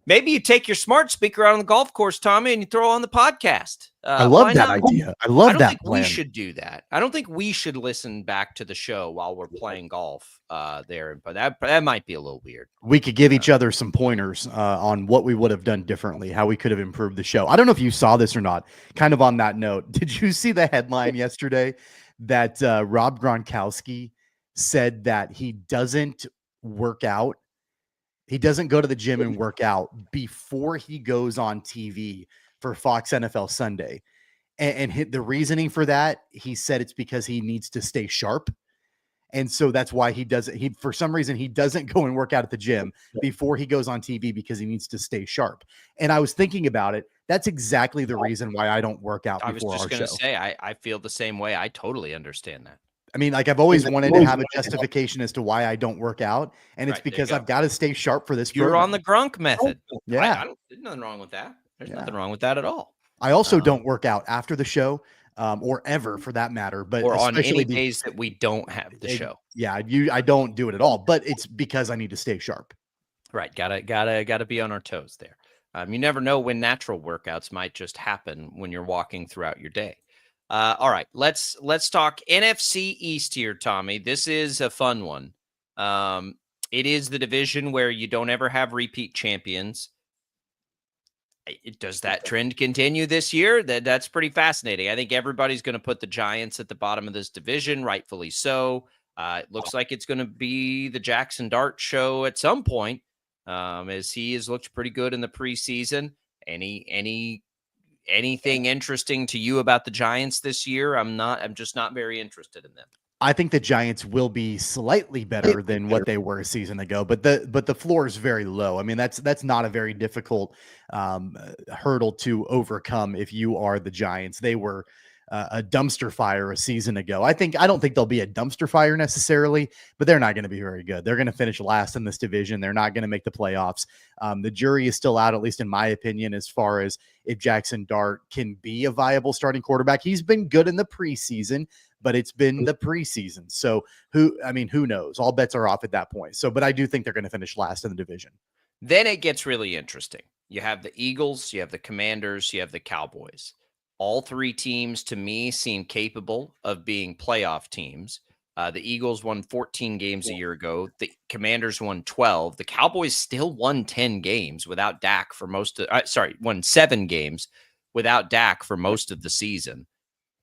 Maybe you take your smart speaker out on the golf course, Tommy, and you throw on the podcast. I love that idea. I love that think plan. we should do that. I don't think we should listen back to the show while we're playing golf there. But that might be a little weird. We could give each other some pointers on what we would have done differently, how we could have improved the show. I don't know if you saw this or not. Kind of on that note, did you see the headline yesterday that Rob Gronkowski said that he doesn't work out? He doesn't go to the gym and work out before he goes on TV for Fox NFL Sunday. And the reasoning for that, he said it's because he needs to stay sharp. And so that's why he doesn't, for some reason, he doesn't go and work out at the gym before he goes on TV because he needs to stay sharp. And I was thinking about it. That's exactly the reason why I don't work out before our show. I was just going to say, I feel the same way. I totally understand that. I mean, like I've always wanted to have a justification as to why I don't work out. And it's because I've got to stay sharp for this. You're on the Gronk method. Yeah. There's nothing wrong with that. There's nothing wrong with that at all. I also don't work out after the show or ever for that matter. But or on any days that we don't have the show. Yeah, I don't do it at all. But it's because I need to stay sharp. Right. Gotta be on our toes there. You never know when natural workouts might just happen when you're walking throughout your day. All right, let's talk NFC East here, Tommy. This is a fun one. It is the division where you don't ever have repeat champions. Does that trend continue this year? That's pretty fascinating. I think everybody's going to put the Giants at the bottom of this division, rightfully so. It looks like it's going to be the Jackson Dart show at some point, as he has looked pretty good in the preseason. Anything interesting to you about the Giants this year? I'm just not very interested in them. I think the Giants will be slightly better than what they were a season ago, but the floor is very low. I mean, that's not a very difficult hurdle to overcome if you are the Giants. They were a dumpster fire a season ago. I don't think they'll be a dumpster fire necessarily, but they're not going to be very good. They're going to finish last in this division. They're not going to make the playoffs. The jury is still out, at least in my opinion, as far as if Jackson Dart can be a viable starting quarterback. He's been good in the preseason, but it's been the preseason. So who knows? All bets are off at that point. So, but I do think they're going to finish last in the division. Then it gets really interesting. You have the Eagles, you have the Commanders, you have the Cowboys. All three teams, to me, seem capable of being playoff teams. The Eagles won 14 games a year ago. The Commanders won 12. The Cowboys still won 10 games without Dak for most of won 7 games without Dak for most of the season.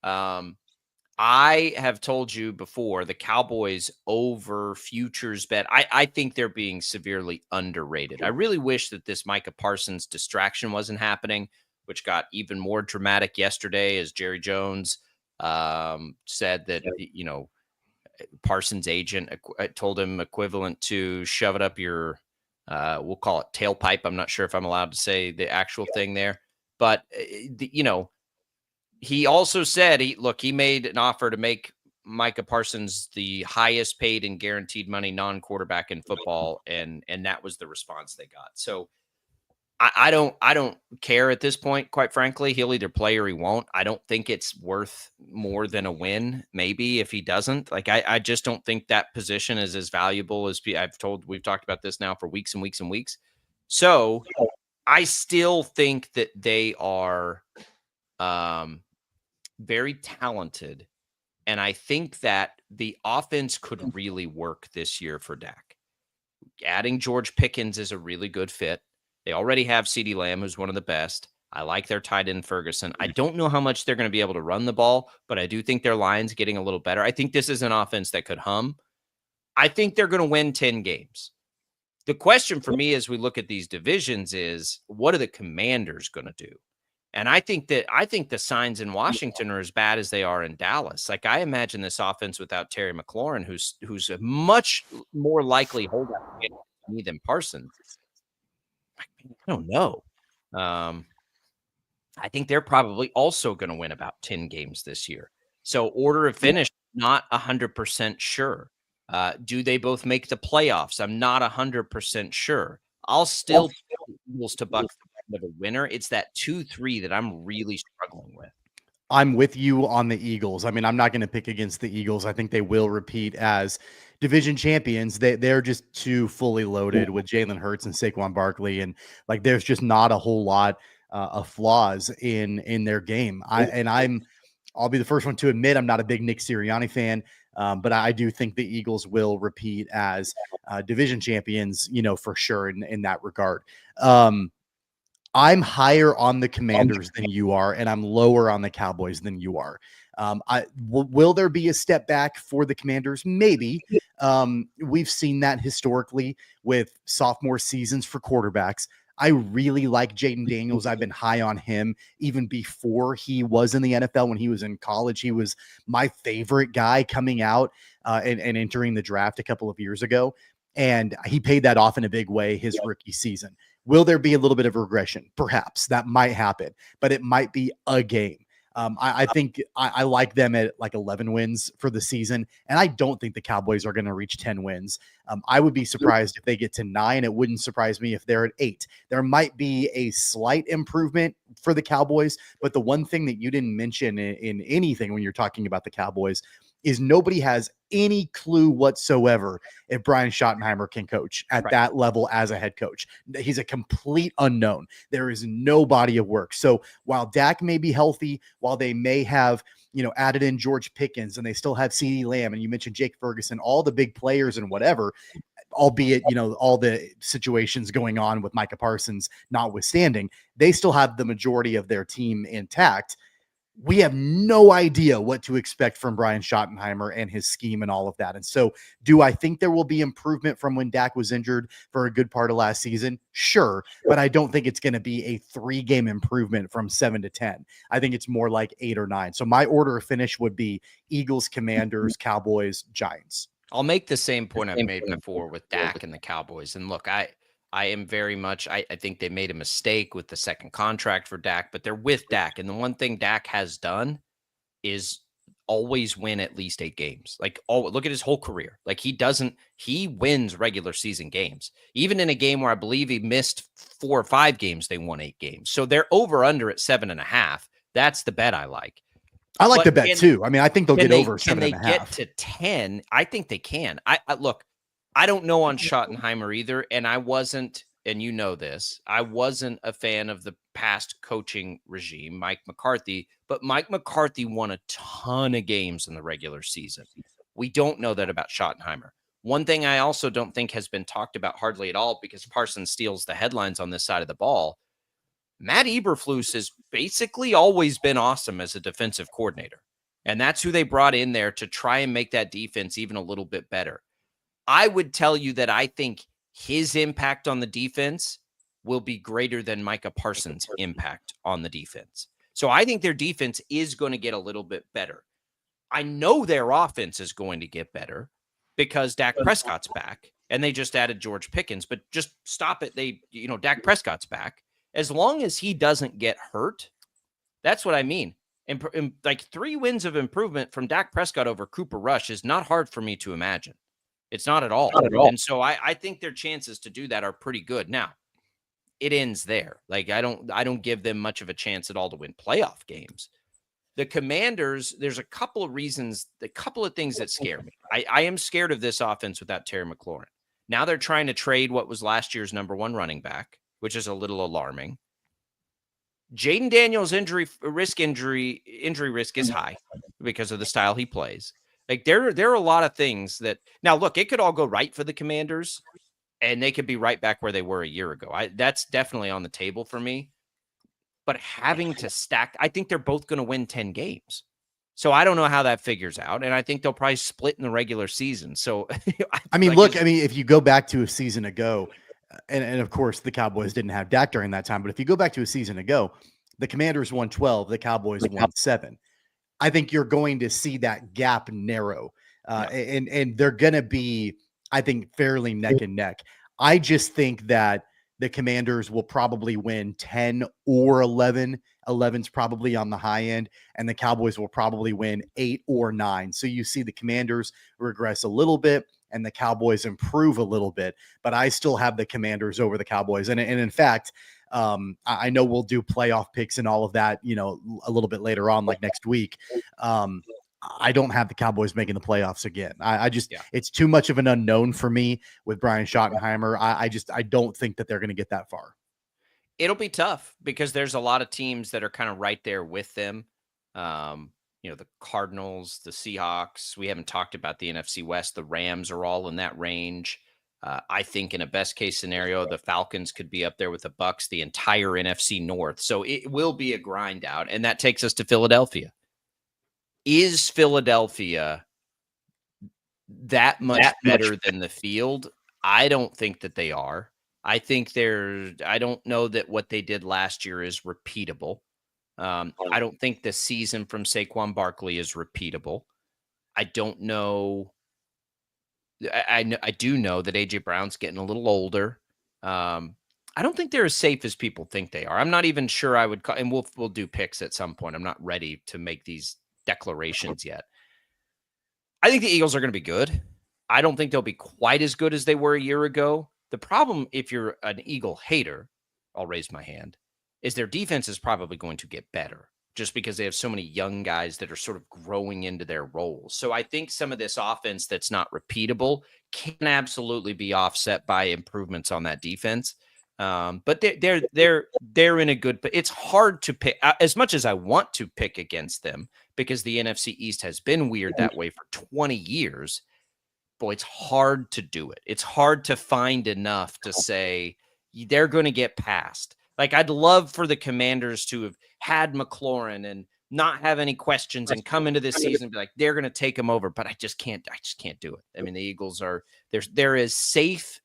I have told you before, the Cowboys over futures bet. I think they're being severely underrated. I really wish that this Micah Parsons distraction wasn't happening, which got even more dramatic yesterday as Jerry Jones said that, Parsons' agent told him equivalent to shove it up your, we'll call it tailpipe. I'm not sure if I'm allowed to say the actual thing there, but, he also said, he made an offer to make Micah Parsons the highest paid and guaranteed money non-quarterback in football, and that was the response they got. So I don't care at this point, quite frankly. He'll either play or he won't. I don't think it's worth more than a win, maybe, if he doesn't. Like, I just don't think that position is as valuable as we've talked about this now for weeks and weeks and weeks. So I still think that they are very talented. And I think that the offense could really work this year for Dak. Adding George Pickens is a really good fit. They already have CeeDee Lamb, who's one of the best. I like their tight end Ferguson. I don't know how much they're going to be able to run the ball, but I do think their line's getting a little better. I think this is an offense that could hum. I think they're going to win 10 games. The question for me as we look at these divisions is, what are the Commanders going to do? And I think the signs in Washington are as bad as they are in Dallas. Like, I imagine this offense without Terry McLaurin, who's a much more likely holdout to me than Parsons. I don't know. I think they're probably also going to win about 10 games this year. So order of finish, not 100% sure. Do they both make the playoffs? I'm not 100% sure. I'll still pick the Eagles to buck the winner. It's that 2-3 that I'm really struggling with. I'm with you on the Eagles. I mean, I'm not going to pick against the Eagles. I think they will repeat as division champions. They're just too fully loaded with Jalen Hurts and Saquon Barkley, and like there's just not a whole lot of flaws in their game. I'll be the first one to admit I'm not a big Nick Sirianni fan, but I do think the Eagles will repeat as division champions, for sure in that regard. I'm higher on the Commanders than you are, and I'm lower on the Cowboys than you are. Will there be a step back for the Commanders? Maybe. We've seen that historically with sophomore seasons for quarterbacks. I really like Jaden Daniels. I've been high on him even before he was in the NFL. When he was in college, he was my favorite guy coming out and entering the draft a couple of years ago. And he paid that off in a big way his rookie season. Will there be a little bit of regression? Perhaps that might happen, but it might be a game. I think I like them at like 11 wins for the season, and I don't think the Cowboys are going to reach 10 wins. I would be surprised if they get to 9. It wouldn't surprise me if they're at 8. There might be a slight improvement for the Cowboys, but the one thing that you didn't mention in anything when you're talking about the Cowboys is nobody has any clue whatsoever if Brian Schottenheimer can coach at that level as a head coach. He's a complete unknown. There is no body of work. So while Dak may be healthy, while they may have, added in George Pickens and they still have CeeDee Lamb, and you mentioned Jake Ferguson, all the big players and whatever, albeit, all the situations going on with Micah Parsons notwithstanding, they still have the majority of their team intact. We have no idea what to expect from Brian Schottenheimer and his scheme and all of that. And so do I think there will be improvement from when Dak was injured for a good part of last season? Sure. But I don't think it's going to be a 3-game improvement from 7 to 10. I think it's more like 8 or 9. So my order of finish would be Eagles, Commanders, Cowboys, Giants. I'll make the same point I've made before with Dak and the Cowboys. And look, I am very much, I think they made a mistake with the second contract for Dak, but they're with Dak. And the one thing Dak has done is always win at least 8 games. Like, look at his whole career. Like, he wins regular season games. Even in a game where I believe he missed 4 or 5 games, they won 8 games. So they're over under at 7.5. That's the bet I like. I like the bet too. I mean, I think they'll get over 7.5. Can they get to 10? I think they can. I look, I don't know on Schottenheimer either. And I wasn't, and you know this, I wasn't a fan of the past coaching regime, Mike McCarthy, but Mike McCarthy won a ton of games in the regular season. We don't know that about Schottenheimer. One thing I also don't think has been talked about hardly at all, because Parsons steals the headlines on this side of the ball, Matt Eberflus has basically always been awesome as a defensive coordinator. And that's who they brought in there to try and make that defense even a little bit better. I would tell you that I think his impact on the defense will be greater than Micah Parsons' impact on the defense. So I think their defense is going to get a little bit better. I know their offense is going to get better because Dak Prescott's back and they just added George Pickens, but just stop it. Dak Prescott's back. As long as he doesn't get hurt, that's what I mean. And like 3 wins of improvement from Dak Prescott over Cooper Rush is not hard for me to imagine. It's not at all. And so I think their chances to do that are pretty good. Now, it ends there. Like, I don't give them much of a chance at all to win playoff games. The Commanders, there's a couple of reasons, a couple of things that scare me. I am scared of this offense without Terry McLaurin. Now they're trying to trade what was last year's number 1 running back, which is a little alarming. Jaden Daniels' injury risk is high because of the style he plays. Like, there are a lot of things that now look, it could all go right for the Commanders and they could be right back where they were a year ago. That's definitely on the table for me. But having to stack, I think they're both going to win 10 games. So I don't know how that figures out. And I think they'll probably split in the regular season. So if you go back to a season ago, and of course the Cowboys didn't have Dak during that time, but if you go back to a season ago, The Commanders won 12. The Cowboys won 7. I think you're going to see that gap narrow, and they're going to be, I think, fairly neck and neck. I just think that the Commanders will probably win 10 or 11. 11's probably on the high end, and the Cowboys will probably win 8 or 9. So you see the Commanders regress a little bit and the Cowboys improve a little bit, but I still have the Commanders over the Cowboys. And in fact, I know we'll do playoff picks and all of that, a little bit later on, like next week. I don't have the Cowboys making the playoffs again. It's too much of an unknown for me with Brian Schottenheimer. I don't think that they're going to get that far. It'll be tough because there's a lot of teams that are kind of right there with them. The Cardinals, the Seahawks. We haven't talked about the NFC West. The Rams are all in that range. I think in a best case scenario, the Falcons could be up there with the Bucks, the entire NFC North. So it will be a grind out. And that takes us to Philadelphia. Is Philadelphia that much better than the field? I don't think that they are. I don't know that what they did last year is repeatable. I don't think the season from Saquon Barkley is repeatable. I don't know. I do know that A.J. Brown's getting a little older. I don't think they're as safe as people think they are. I'm not even sure I would call, and we'll do picks at some point. I'm not ready to make these declarations yet. I think the Eagles are going to be good. I don't think they'll be quite as good as they were a year ago. The problem, if you're an Eagle hater, I'll raise my hand, is their defense is probably going to get better just because they have so many young guys that are sort of growing into their roles. So I think some of this offense that's not repeatable can absolutely be offset by improvements on that defense. But they're in a good, but it's hard to pick as much as I want to pick against them because the NFC East has been weird that way for 20 years. Boy, it's hard to do it. It's hard to find enough to say they're going to get past. Like, I'd love for the Commanders to have had McLaurin and not have any questions and come into this season and be like, they're going to take them over. But I just can't do it. I mean, the Eagles they're as safe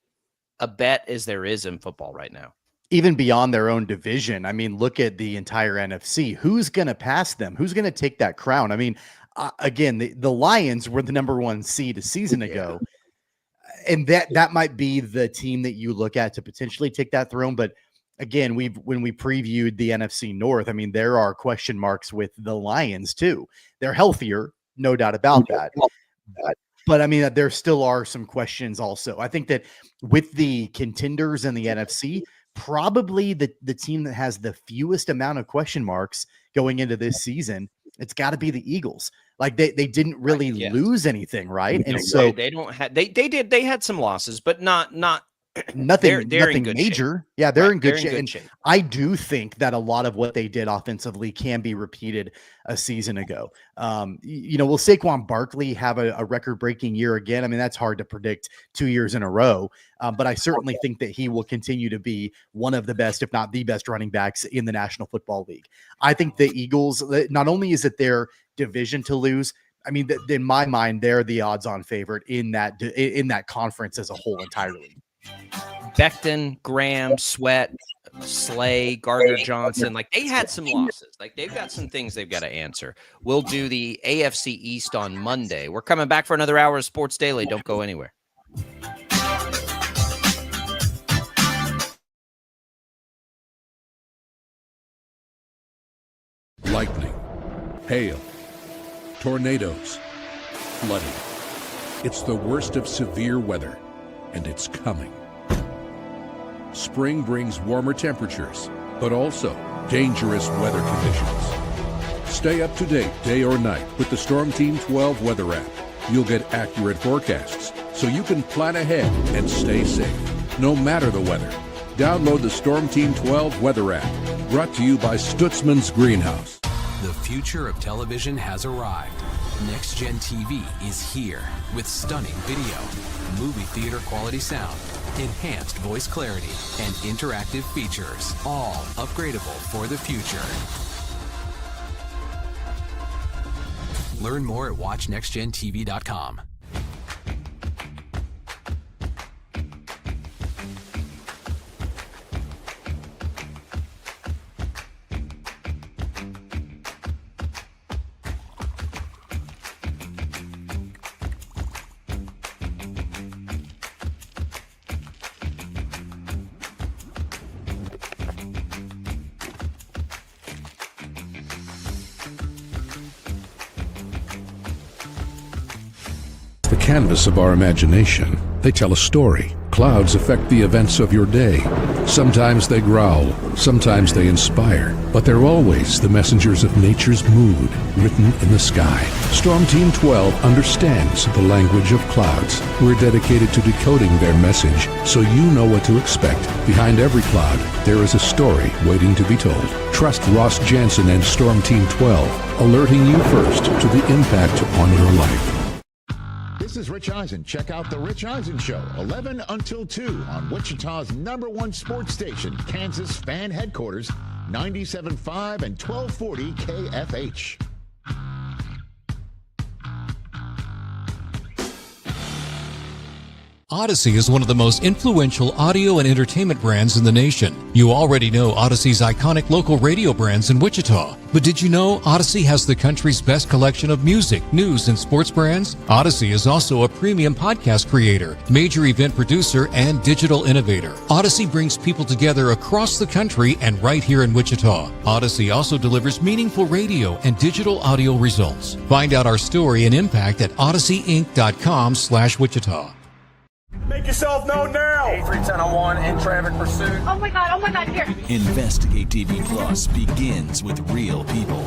a bet as there is in football right now. Even beyond their own division. I mean, look at the entire NFC. Who's going to pass them? Who's going to take that crown? I mean, again, the Lions were the number 1 seed a season ago. And that might be the team that you look at to potentially take that throne. But again, when we previewed the NFC North, I mean, there are question marks with the Lions too. They're healthier, no doubt about that. But I mean, there still are some questions also. I think that with the contenders in the NFC, probably the team that has the fewest amount of question marks going into this season, it's got to be the Eagles. Like they didn't really lose anything, right? And so they don't have they had some losses, but not nothing in good major. Shape. Yeah, they're right. in good, they're shape. In good And shape. I do think that a lot of what they did offensively can be repeated a season ago. Will Saquon Barkley have a record-breaking year again? I mean, that's hard to predict 2 years in a row. But I certainly think that he will continue to be one of the best, if not the best, running backs in the National Football League. I think the Eagles, not only is it their division to lose, I mean, in my mind, they're the odds-on favorite in that conference as a whole entirely. Becton, Graham, Sweat, Slay, Gardner Johnson, like they had some losses. Like they've got some things they've got to answer. We'll do the AFC East on Monday. We're coming back for another hour of Sports Daily. Don't go anywhere. Lightning, hail, tornadoes, flooding. It's the worst of severe weather, and it's coming. Spring brings warmer temperatures, but also dangerous weather conditions. Stay up to date day or night with the Storm Team 12 weather app. You'll get accurate forecasts, so you can plan ahead and stay safe, no matter the weather. Download the Storm Team 12 weather app, brought to you by Stutzman's Greenhouse. The future of television has arrived. Next Gen TV is here with stunning video, movie theater quality sound, enhanced voice clarity, and interactive features, all upgradable for the future. Learn more at watchnextgentv.com. the canvas of our imagination. They tell a story. Clouds affect the events of your day. Sometimes they growl, sometimes they inspire, but they're always the messengers of nature's mood written in the sky. Storm Team 12 understands the language of clouds. We're dedicated to decoding their message so you know what to expect. Behind every cloud, there is a story waiting to be told. Trust Ross Jansen and Storm Team 12, alerting you first to the impact on your life. This is Rich Eisen. Check out The Rich Eisen Show, 11 until 2 on Wichita's #1 sports station, Kansas Fan Headquarters, 97.5 and 1240 KFH. Odyssey is one of the most influential audio and entertainment brands in the nation. You already know Odyssey's iconic local radio brands in Wichita. But did you know Odyssey has the country's best collection of music, news, and sports brands? Odyssey is also a premium podcast creator, major event producer, and digital innovator. Odyssey brings people together across the country and right here in Wichita. Odyssey also delivers meaningful radio and digital audio results. Find out our story and impact at odysseyinc.com/Wichita. Make yourself known now. Avery 1001 in traffic pursuit. Oh my God, here. Investigate TV Plus begins with real people.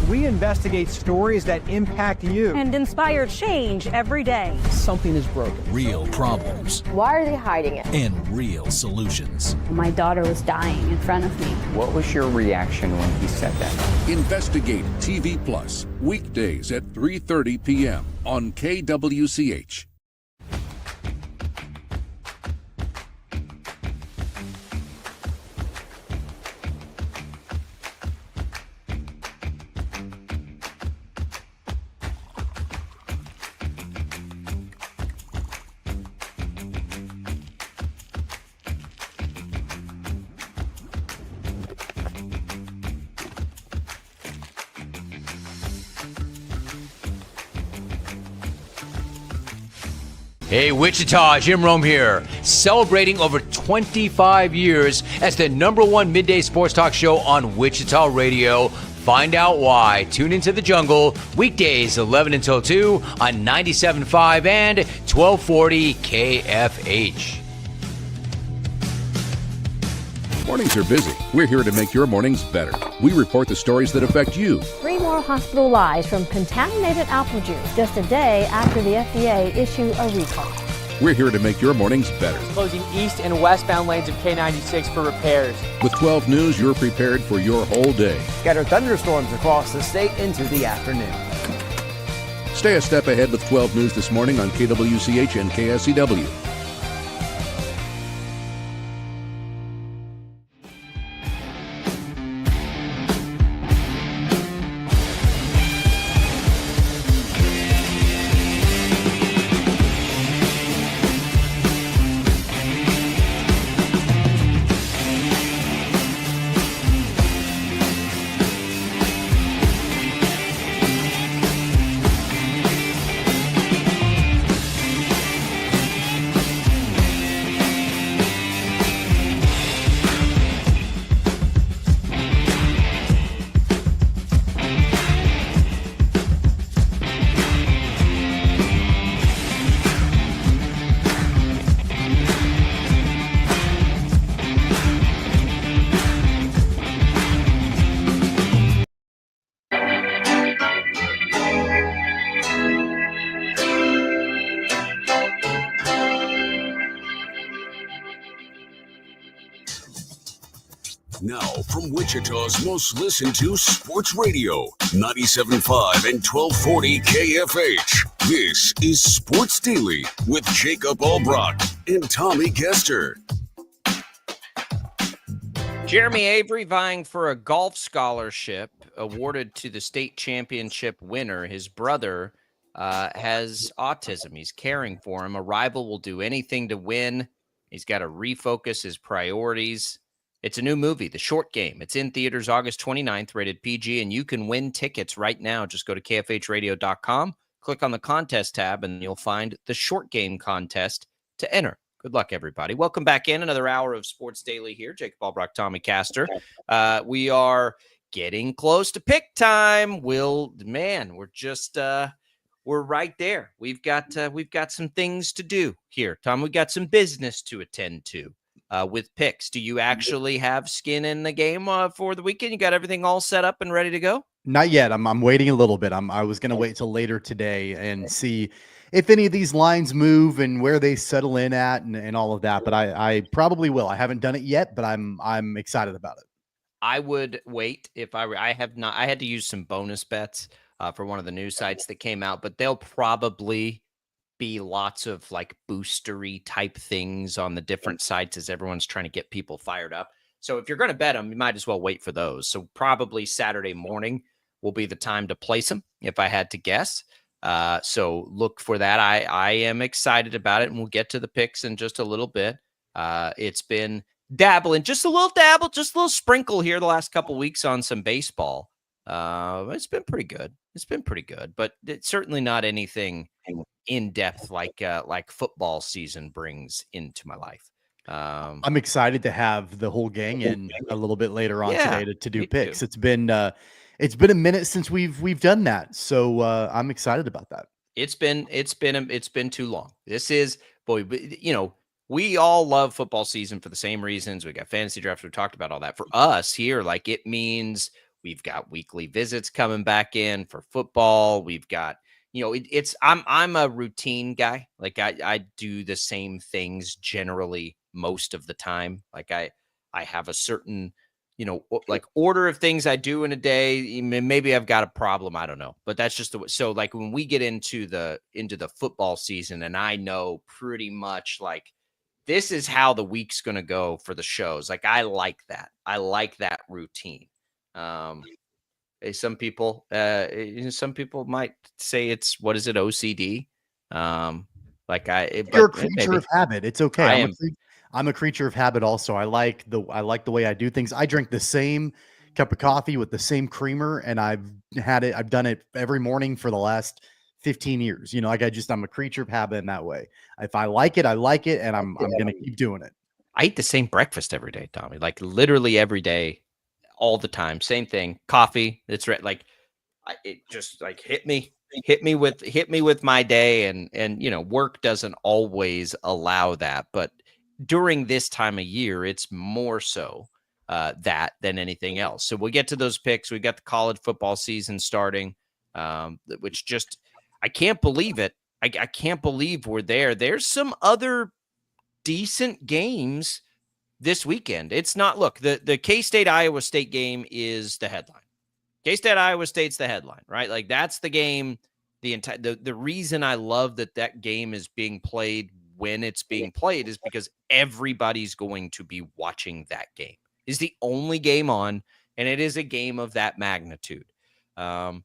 We investigate stories that impact you. And inspire change every day. Something is broken. Real problems. Why are they hiding it? And real solutions. My daughter was dying in front of me. What was your reaction when he said that? Investigate TV Plus, weekdays at 3:30 p.m. on KWCH. Hey, Wichita, Jim Rome here, celebrating over 25 years as the #1 midday sports talk show on Wichita Radio. Find out why. Tune into The Jungle, weekdays 11 until 2 on 97.5 and 1240 KFH. Mornings are busy. We're here to make your mornings better. We report the stories that affect you. 3 more hospitalized from contaminated apple juice just a day after the FDA issued a recall. We're here to make your mornings better. Closing east and westbound lanes of K96 for repairs. With 12 News, you're prepared for your whole day. Scattered thunderstorms across the state into the afternoon. Stay a step ahead with 12 News this morning on KWCH and KSCW. Now, from Wichita's most listened to sports radio, 97.5 and 1240 KFH. This is Sports Daily with Jacob Albrock and Tommy Kester. Jeremy Avery vying for a golf scholarship awarded to the state championship winner. His brother has autism. He's caring for him. A rival will do anything to win. He's got to refocus his priorities. It's a new movie, The Short Game. It's in theaters August 29th, rated PG, and you can win tickets right now. Just go to kfhradio.com, click on the contest tab, and you'll find The Short Game contest to enter. Good luck, everybody. Welcome back in. Another hour of Sports Daily here. Jacob Albrock, Tommy Caster. We are getting close to pick time. We're just we're right there. We've got some things to do here, Tom. We've got some business to attend to with picks. Do you actually have skin in the game for the weekend? You got everything all set up and ready to go? Not yet. I'm waiting a little bit. I was gonna wait till later today and see if any of these lines move and where they settle in at and all of that. But I probably will. I haven't done it yet, but I'm excited about it. I would wait if I were. I have not. I had to use some bonus bets for one of the news sites that came out, but they'll probably be lots of like boostery type things on the different sites as everyone's trying to get people fired up. So if you're going to bet them, you might as well wait for those. So probably Saturday morning will be the time to place them, if I had to guess. So look for that. I am excited about it, and we'll get to the picks in just a little bit. It's been dabbling, just a little sprinkle here the last couple weeks on some baseball. It's been pretty good. But it's certainly not anything in depth like football season brings into my life. I'm excited to have the whole gang in a little bit later on Yeah, today to do me picks. too. It's been a minute since we've done that, so I'm excited about that. It's been too long. This is we all love football season for the same reasons. We got fantasy drafts. We've talked about all that. For us here, like it means we've got weekly visits coming back in for football. We've got I'm a routine guy. Like I do the same things generally most of the time. Like I have a certain like order of things I do in a day. Maybe I've got a problem. I don't know, but that's just the way. So like when we get into the football season, and I know pretty much like this is how the week's going to go for the shows. Like I like that. I like that routine. Um, some people might say it's what is it OCD? Like You're a but creature maybe of habit. It's okay. I am. I'm a creature of habit also. I like the way I do things. I drink the same cup of coffee with the same creamer, and I've done it every morning for the last 15 years. Like I'm a creature of habit in that way. If I like it, I like it, and I'm gonna keep doing it. I eat the same breakfast every day, Tommy. Like literally every day, all the time. Same thing. Coffee. It's like it just like hit me with my day, and work doesn't always allow that, but during this time of year, it's more so that than anything else. So we'll get to those picks. We got the college football season starting, which just I can't believe it. I can't believe we're there. There's some other decent games this weekend. It's not look the K-State Iowa State game is the headline. K-State Iowa State's the headline, right? Like that's the game. The reason I love that game is being played when it's being played is because everybody's going to be watching that game. It's the only game on, and it is a game of that magnitude. The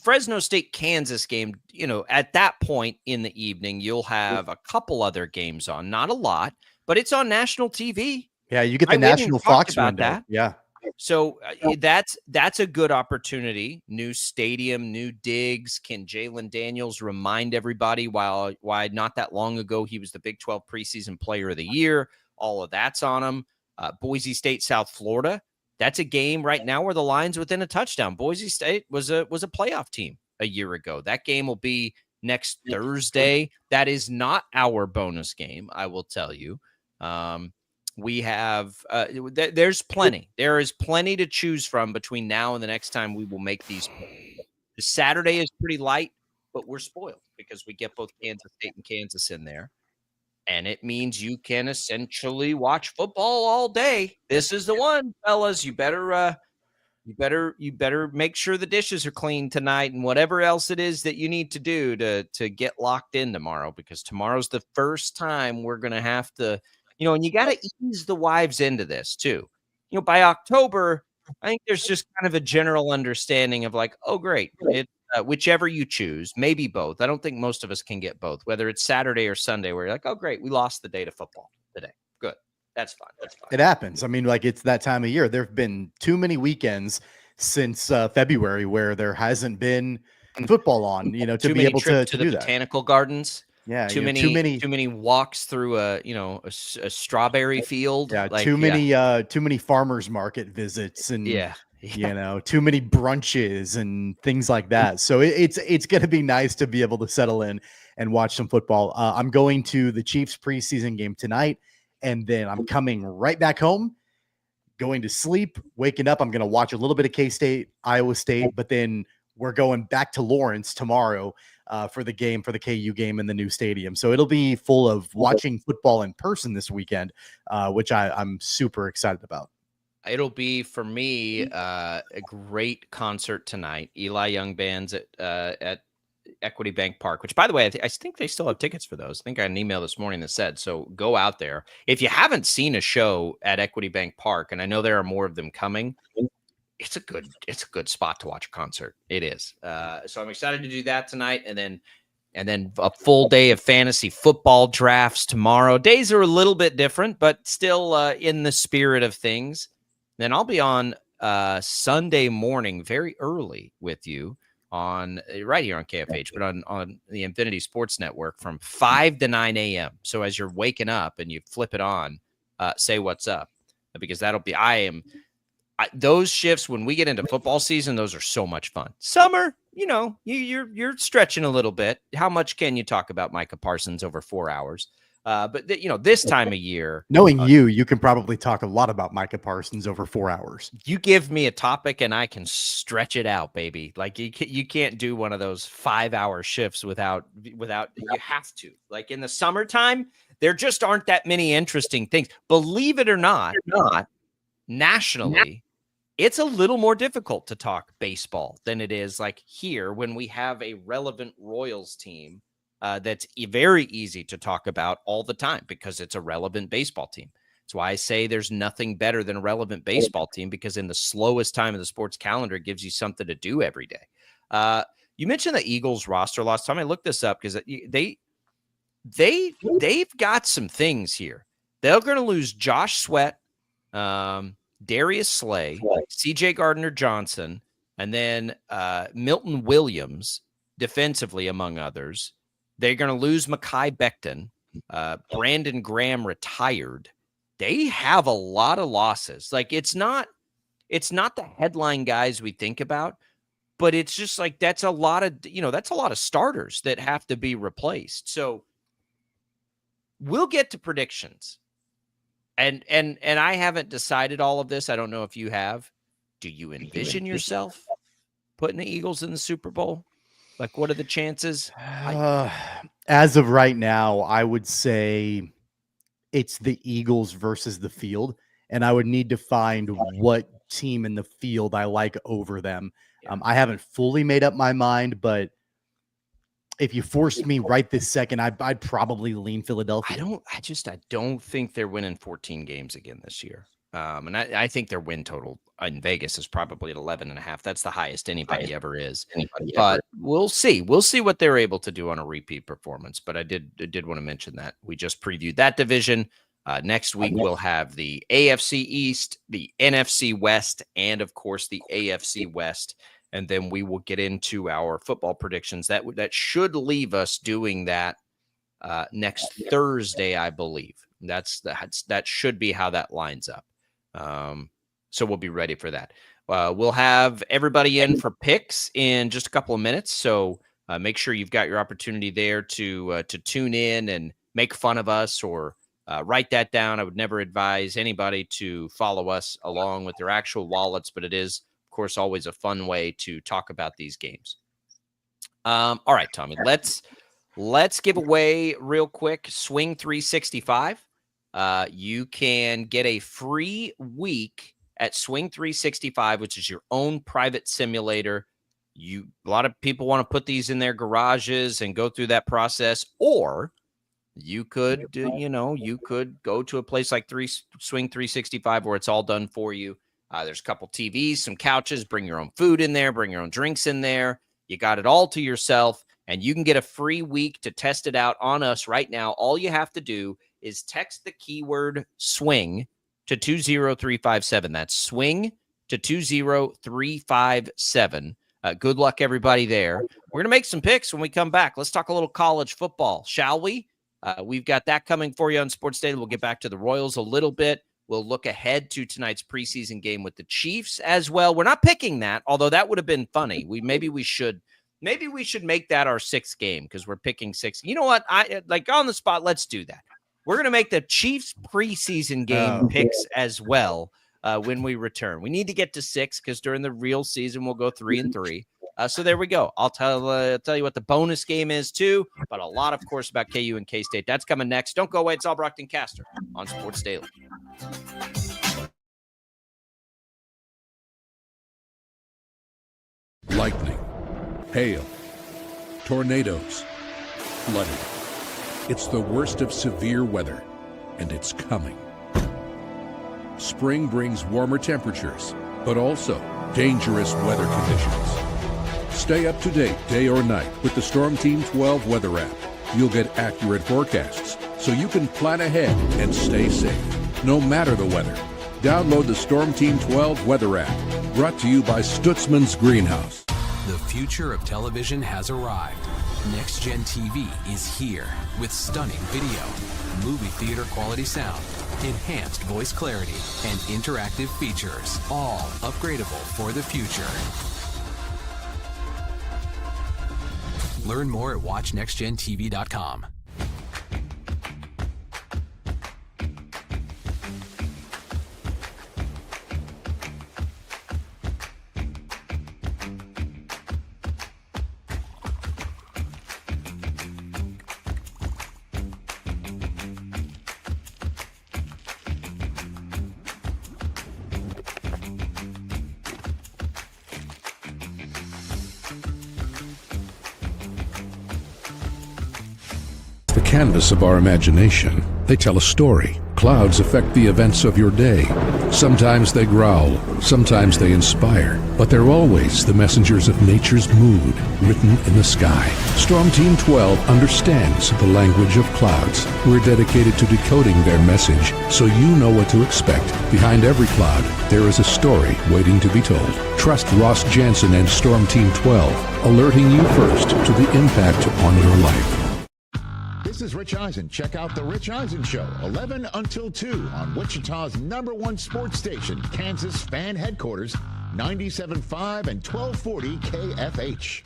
Fresno State Kansas game, at that point in the evening, you'll have a couple other games on, not a lot, but it's on national TV. Yeah, you get the national Fox window. That. Yeah. So that's a good opportunity. New stadium, new digs. Can Jalen Daniels remind everybody why not that long ago he was the Big 12 preseason player of the year? All of that's on him. Boise State, South Florida. That's a game right now where the line's within a touchdown. Boise State was a playoff team a year ago. That game will be next Thursday. That is not our bonus game, I will tell you. We have there's plenty. There is plenty to choose from between now and the next time we will make these. The Saturday is pretty light, but we're spoiled because we get both Kansas State and Kansas in there. And it means you can essentially watch football all day. This is the one, fellas. You better make sure the dishes are clean tonight and whatever else it is that you need to do to get locked in tomorrow, because tomorrow's the first time we're going to have to, and you got to ease the wives into this too. By October, I think there's just kind of a general understanding of like, oh, great. Whichever you choose, maybe both. I don't think most of us can get both, whether it's Saturday or Sunday, where you're like, oh, great, we lost the day to football today. Good. That's fine. It happens. I mean, like it's that time of year. There have been too many weekends since February where there hasn't been football on, to be able to the do that. Botanical Gardens. Yeah, too many walks through a strawberry field. Yeah, too many farmers market visits and yeah. too many brunches and things like that. So it's going to be nice to be able to settle in and watch some football. I'm going to the Chiefs preseason game tonight, and then I'm coming right back home, going to sleep, waking up. I'm going to watch a little bit of K-State, Iowa State, but then we're going back to Lawrence tomorrow for the KU game in the new stadium. So it'll be full of watching football in person this weekend, which I'm super excited about. It'll be, for me, a great concert tonight. Eli Young Band's at Equity Bank Park, which, by the way, I think they still have tickets for those. I think I got an email this morning that said, so go out there. If you haven't seen a show at Equity Bank Park, and I know there are more of them coming, it's a good spot to watch a concert. It is. So I'm excited to do that tonight. And then a full day of fantasy football drafts tomorrow. Days are a little bit different, but still in the spirit of things. Then I'll be on Sunday morning very early with you on right here on KFH, but on the Infinity Sports Network from 5 to 9 a.m. So as you're waking up and you flip it on, say what's up, because that'll be those shifts when we get into football season. Those are so much fun. Summer, you're stretching a little bit. How much can you talk about Micah Parsons over 4 hours? But this time of year, knowing you can probably talk a lot about Micah Parsons over 4 hours. You give me a topic and I can stretch it out, baby. Like you can't do one of those 5-hour shifts without you have to. Like in the summertime, there just aren't that many interesting things. Believe it or not, nationally, it's a little more difficult to talk baseball than it is like here when we have a relevant Royals team that's very easy to talk about all the time because it's a relevant baseball team. That's why I say there's nothing better than a relevant baseball team, because in the slowest time of the sports calendar, it gives you something to do every day. You mentioned the Eagles roster last time. I looked this up because they've got some things here. They're going to lose Josh Sweat, Darius Slay, CJ Gardner-Johnson, and then Milton Williams defensively, among others. They're going to lose Mekhi Becton. Brandon Graham retired. They have a lot of losses. Like it's not the headline guys we think about, but it's just like that's a lot of starters that have to be replaced. So we'll get to predictions. And I haven't decided all of this. I don't know if you have. Do you envision yourself putting the Eagles in the Super Bowl? Like, what are the chances? As of right now, I would say it's the Eagles versus the field, and I would need to find what team in the field I like over them. Yeah. I haven't fully made up my mind, but if you forced me right this second, I'd probably lean Philadelphia. I don't think they're winning 14 games again this year. And I think their win total in Vegas is probably at 11.5. That's the highest anybody ever is. But we'll see. We'll see what they're able to do on a repeat performance. But I did want to mention that we just previewed that division. Next week, we'll have the AFC East, the NFC West, and, of course, the AFC West. And then we will get into our football predictions. That should leave us doing that next Thursday, I believe. That should be how that lines up. So we'll be ready for that. We'll have everybody in for picks in just a couple of minutes. So make sure you've got your opportunity there to tune in and make fun of us or write that down. I would never advise anybody to follow us along with their actual wallets, but it is, of course, always a fun way to talk about these games. All right, Tommy, let's give away real quick Swing 365. You can get a free week at Swing 365, which is your own private simulator. A lot of people want to put these in their garages and go through that process, or you could, you could go to a place like Swing 365 where it's all done for you. There's a couple TVs, some couches, bring your own food in there, bring your own drinks in there. You got it all to yourself, and you can get a free week to test it out on us right now. All you have to do is text the keyword swing to 20357. That's swing to 20357. Good luck, everybody there. We're going to make some picks when we come back. Let's talk a little college football, shall we? We've got that coming for you on Sports Daily. We'll get back to the Royals a little bit. We'll look ahead to tonight's preseason game with the Chiefs as well. We're not picking that, although that would have been funny. Maybe we should make that our 6th game because we're picking 6. You know what? I like on the spot. Let's do that. We're going to make the Chiefs preseason game picks as well when we return. We need to get to 6 because during the real season, we'll go 3-3. So there we go. I'll tell you what the bonus game is too, but a lot, of course, about KU and K-State. That's coming next. Don't go away. It's all Brockton Caster on Sports Daily. Lightning, hail, tornadoes, flooding. It's the worst of severe weather, and it's coming. Spring brings warmer temperatures, but also dangerous weather conditions. Stay up to date day or night with the Storm Team 12 weather app. You'll get accurate forecasts, so you can plan ahead and stay safe, no matter the weather. Download the Storm Team 12 weather app, brought to you by Stutzman's Greenhouse. The future of television has arrived. Next Gen TV is here with stunning video, movie theater quality sound, enhanced voice clarity, and interactive features, all upgradable for the future. Learn more at watchnextgentv.com. Canvas of our imagination. They tell a story. Clouds affect the events of your day. Sometimes they growl, sometimes they inspire, but they're always the messengers of nature's mood, written in the sky. Storm Team 12 understands the language of clouds. We're dedicated to decoding their message, so you know what to expect. Behind every cloud, there is a story waiting to be told. Trust Ross Jansen and Storm Team 12, alerting you first to the impact on your life. This is Rich Eisen. Check out The Rich Eisen Show, 11 until 2 on Wichita's #1 sports station, Kansas Fan Headquarters, 97.5 and 1240 KFH.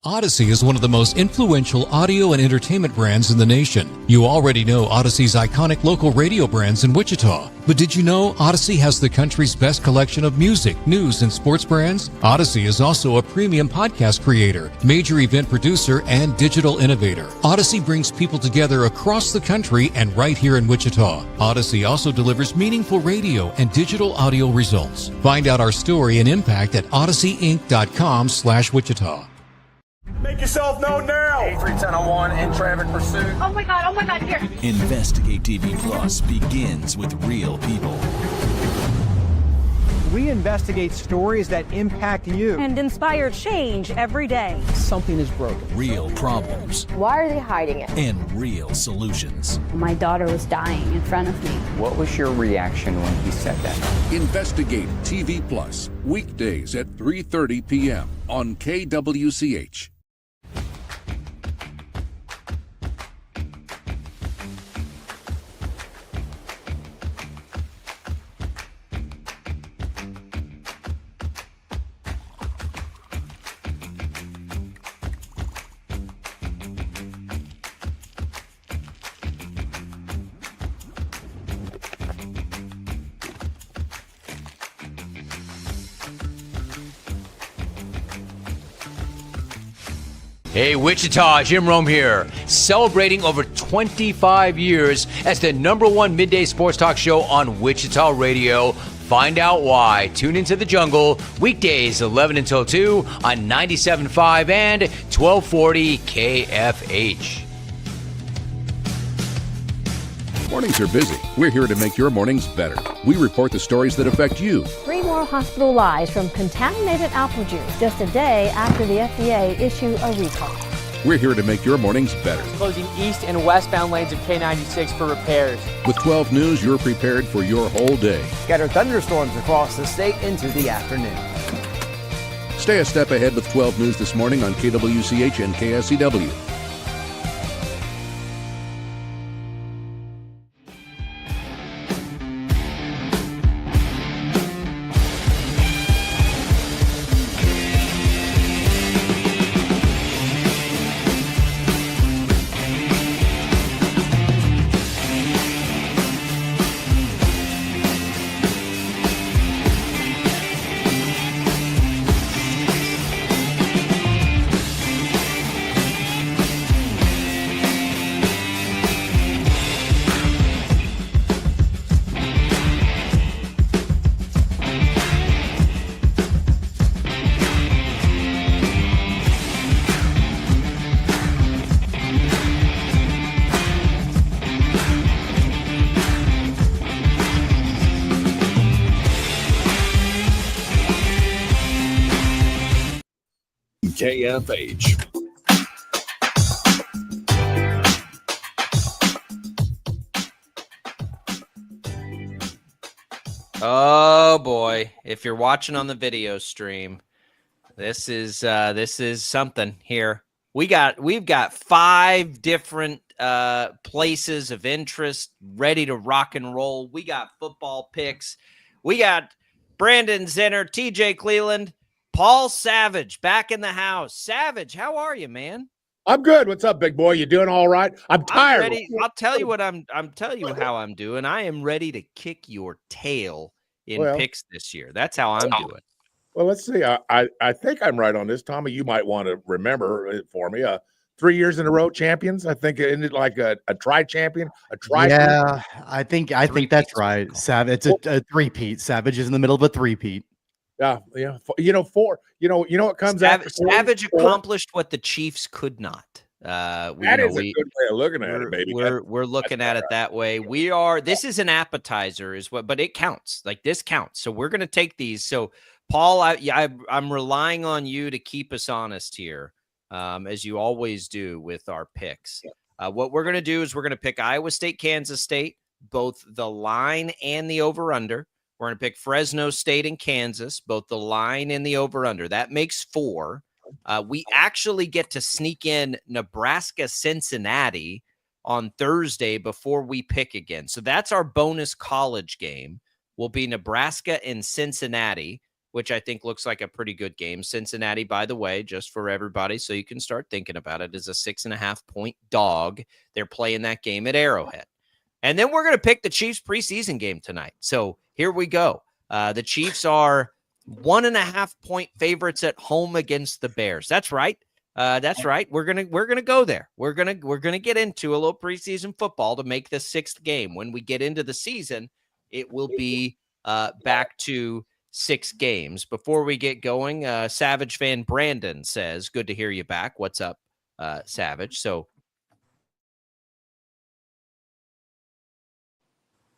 Odyssey is one of the most influential audio and entertainment brands in the nation. You already know Odyssey's iconic local radio brands in Wichita. But did you know Odyssey has the country's best collection of music, news, and sports brands? Odyssey is also a premium podcast creator, major event producer, and digital innovator. Odyssey brings people together across the country and right here in Wichita. Odyssey also delivers meaningful radio and digital audio results. Find out our story and impact at odysseyinc.com/Wichita. Make yourself known now. 8310 in traffic pursuit. Oh my God, here. Investigate TV Plus begins with real people. We investigate stories that impact you and inspire change every day. Something is broken. Real problems. Why are they hiding it? And real solutions. My daughter was dying in front of me. What was your reaction when he said that? Investigate TV Plus, weekdays at 3:30 p.m. on KWCH. Hey, Wichita, Jim Rome here, celebrating over 25 years as the #1 midday sports talk show on Wichita Radio. Find out why. Tune into The Jungle, weekdays 11 until 2 on 97.5 and 1240 KFH. Mornings are busy. We're here to make your mornings better. We report the stories that affect you. 3 more hospital lies from contaminated apple juice just a day after the FDA issued a recall. We're here to make your mornings better. Closing east and westbound lanes of K96 for repairs. With 12 News, you're prepared for your whole day. Scatter thunderstorms across the state into the afternoon. Stay a step ahead with 12 News this morning on KWCH and KSCW. KFH. Oh boy, if you're watching on the video stream, this is something here. We've got 5 different places of interest ready to rock and roll. We got football picks. We got Brandon Zenner, TJ Cleveland, Paul Savage back in the house. Savage, how are you, man? I'm good. What's up, big boy? You doing all right? I'm tired. Ready. I'll tell you what I'm telling you how I'm doing. I am ready to kick your tail in picks this year. That's how I'm doing. Well, let's see. I think I'm right on this, Tommy. You might want to remember it for me. 3 years in a row champions. I think isn't it like a tri-champion, a tri. Yeah, I think that's right. Savage, it's a three-peat. Savage is in the middle of a three-peat. Yeah. Four. What comes after Savage accomplished what the Chiefs could not. That is a good way of looking at it, baby. We're looking at it that way. This is an appetizer, but it counts. Like this counts. So we're gonna take these. So Paul, I'm relying on you to keep us honest here, as you always do with our picks. What we're gonna do is we're gonna pick Iowa State, Kansas State, both the line and the over/under. We're going to pick Fresno State and Kansas, both the line and the over-under. That makes 4. We actually get to sneak in Nebraska-Cincinnati on Thursday before we pick again. So that's our bonus college game. Will be Nebraska and Cincinnati, which I think looks like a pretty good game. Cincinnati, by the way, just for everybody, so you can start thinking about it, is a 6.5-point dog. They're playing that game at Arrowhead. And then we're going to pick the Chiefs preseason game tonight. So here we go. The Chiefs are 1.5-point favorites at home against the Bears. That's right. That's right. We're gonna go there. We're gonna get into a little preseason football to make the 6th game. When we get into the season, it will be back to 6 games. Before we get going, Savage fan Brandon says, "Good to hear you back." What's up, Savage? So.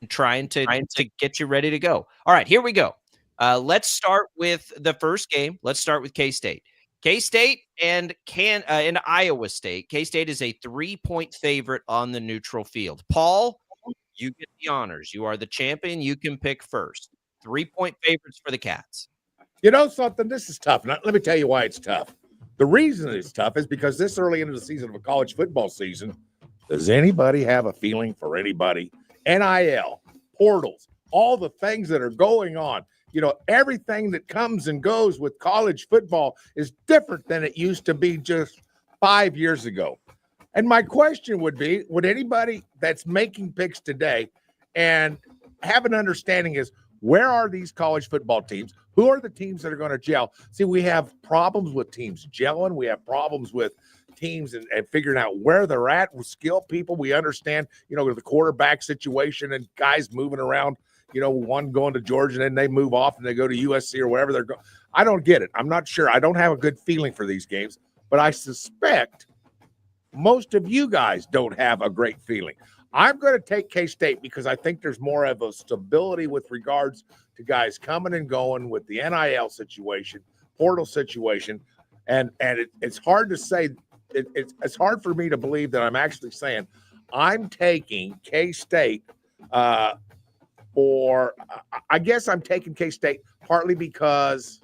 Trying to get you ready to go. All right, here we go. Let's start with the first game. Let's start with K-State. K-State and Iowa State. K-State is a 3-point favorite on the neutral field. Paul, you get the honors. You are the champion. You can pick first. 3-point favorites for the Cats. You know something? This is tough. Now, let me tell you why it's tough. The reason it's tough is because this early into the season of a college football season, does anybody have a feeling for anybody? NIL, portals, all the things that are going on. Everything that comes and goes with college football is different than it used to be just 5 years ago. And my question would be, would anybody that's making picks today and have an understanding is, where are these college football teams? Who are the teams that are going to gel? See, we have problems with teams gelling. We have problems with teams and figuring out where they're at with skilled people. We understand, the quarterback situation and guys moving around, one going to Georgia and then they move off and they go to USC or wherever they're going. I don't get it. I'm not sure. I don't have a good feeling for these games, but I suspect most of you guys don't have a great feeling. I'm going to take K-State because I think there's more of a stability with regards to guys coming and going with the NIL situation, portal situation. And it's hard to say. It's hard for me to believe that I'm actually saying I'm taking K-State I guess I'm taking K-State partly because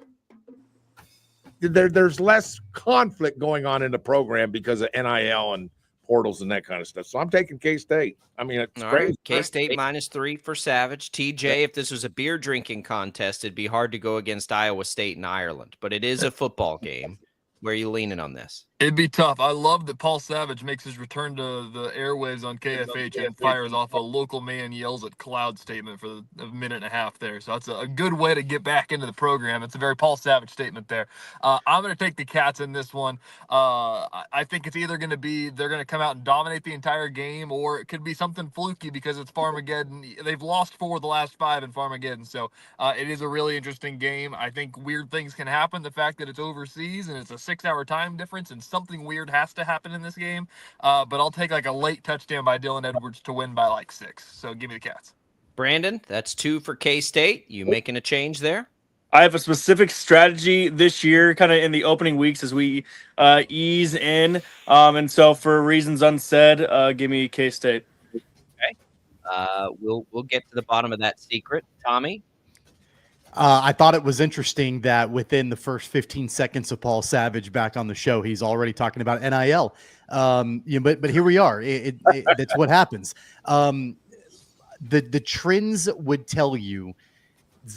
there's less conflict going on in the program because of NIL and portals and that kind of stuff. So I'm taking K-State. I mean, it's crazy. Right. K-State -3 for Savage. TJ, if this was a beer drinking contest, it'd be hard to go against Iowa State and Ireland, but it is a football game. Where are you leaning on this? It'd be tough. I love that Paul Savage makes his return to the airwaves on KFH and fires off a local man yells at cloud statement for a minute and a half there. So that's a good way to get back into the program. It's a very Paul Savage statement there. I'm going to take the Cats in this one. I think it's either going to be they're going to come out and dominate the entire game, or it could be something fluky because it's Farmageddon. They've lost 4 of the last 5 in Farmageddon. So it is a really interesting game. I think weird things can happen. The fact that it's overseas and it's a 6-hour time difference and something weird has to happen in this game. But I'll take like a late touchdown by Dylan Edwards to win by like 6. So give me the Cats. Brandon, that's 2 for K-State. You making a change there? I have a specific strategy this year, kind of in the opening weeks as we ease in. And so, for reasons unsaid, give me K-State. Okay. We'll get to the bottom of that secret. Tommy? I thought it was interesting that within the first 15 seconds of Paul Savage back on the show, he's already talking about NIL. But here we are. That's what happens. The trends would tell you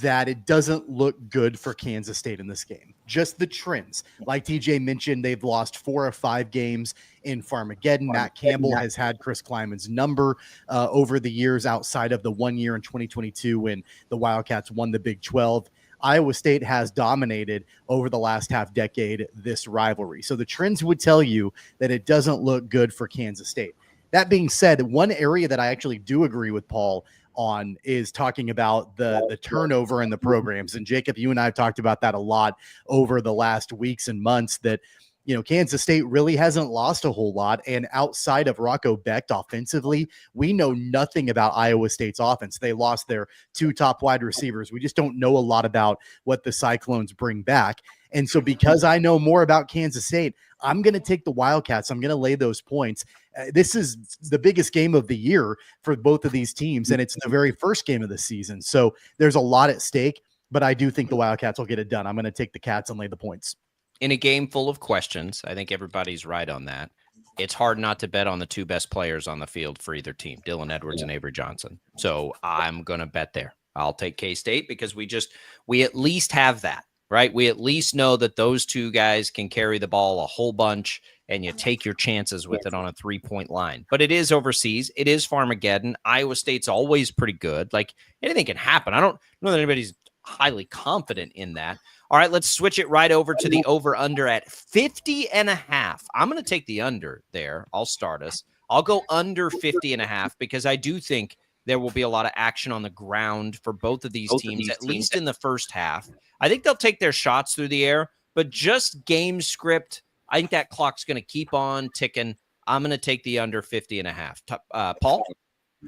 that it doesn't look good for Kansas State in this game. Just the trends. Like TJ mentioned, they've lost 4 or 5 games in Farmageddon. Matt Campbell has had Chris Kleiman's number over the years outside of the 1 year in 2022 when the Wildcats won the Big 12. Iowa State has dominated over the last half decade this rivalry. So the trends would tell you that it doesn't look good for Kansas State. That being said, one area that I actually do agree with Paul on is talking about the turnover in the programs. And Jacob, you and I have talked about that a lot over the last weeks and months, that Kansas State really hasn't lost a whole lot. And outside of Rocco Becht offensively, we know nothing about Iowa State's offense. They lost their 2 top wide receivers. We just don't know a lot about what the Cyclones bring back. And so because I know more about Kansas State, I'm going to take the Wildcats. I'm going to lay those points. This is the biggest game of the year for both of these teams, and it's the very first game of the season. So there's a lot at stake, but I do think the Wildcats will get it done. I'm going to take the Cats and lay the points. In a game full of questions, I think everybody's right on that. It's hard not to bet on the 2 best players on the field for either team, Dylan Edwards and Avery Johnson. So I'm going to bet there. I'll take K-State because we at least have that, right? We at least know that those 2 guys can carry the ball a whole bunch, and you take your chances with it on a 3-point line. But it is overseas. It is Farmageddon. Iowa State's always pretty good. Like, anything can happen. I don't know that anybody's highly confident in that. All right, let's switch it right over to the over-under at 50.5. I'm going to take the under there. I'll start us. I'll go under 50.5 because I do think there will be a lot of action on the ground for both of these teams, at least in the first half. I think they'll take their shots through the air, but just game script, I think that clock's going to keep on ticking. I'm going to take the under 50.5. Paul?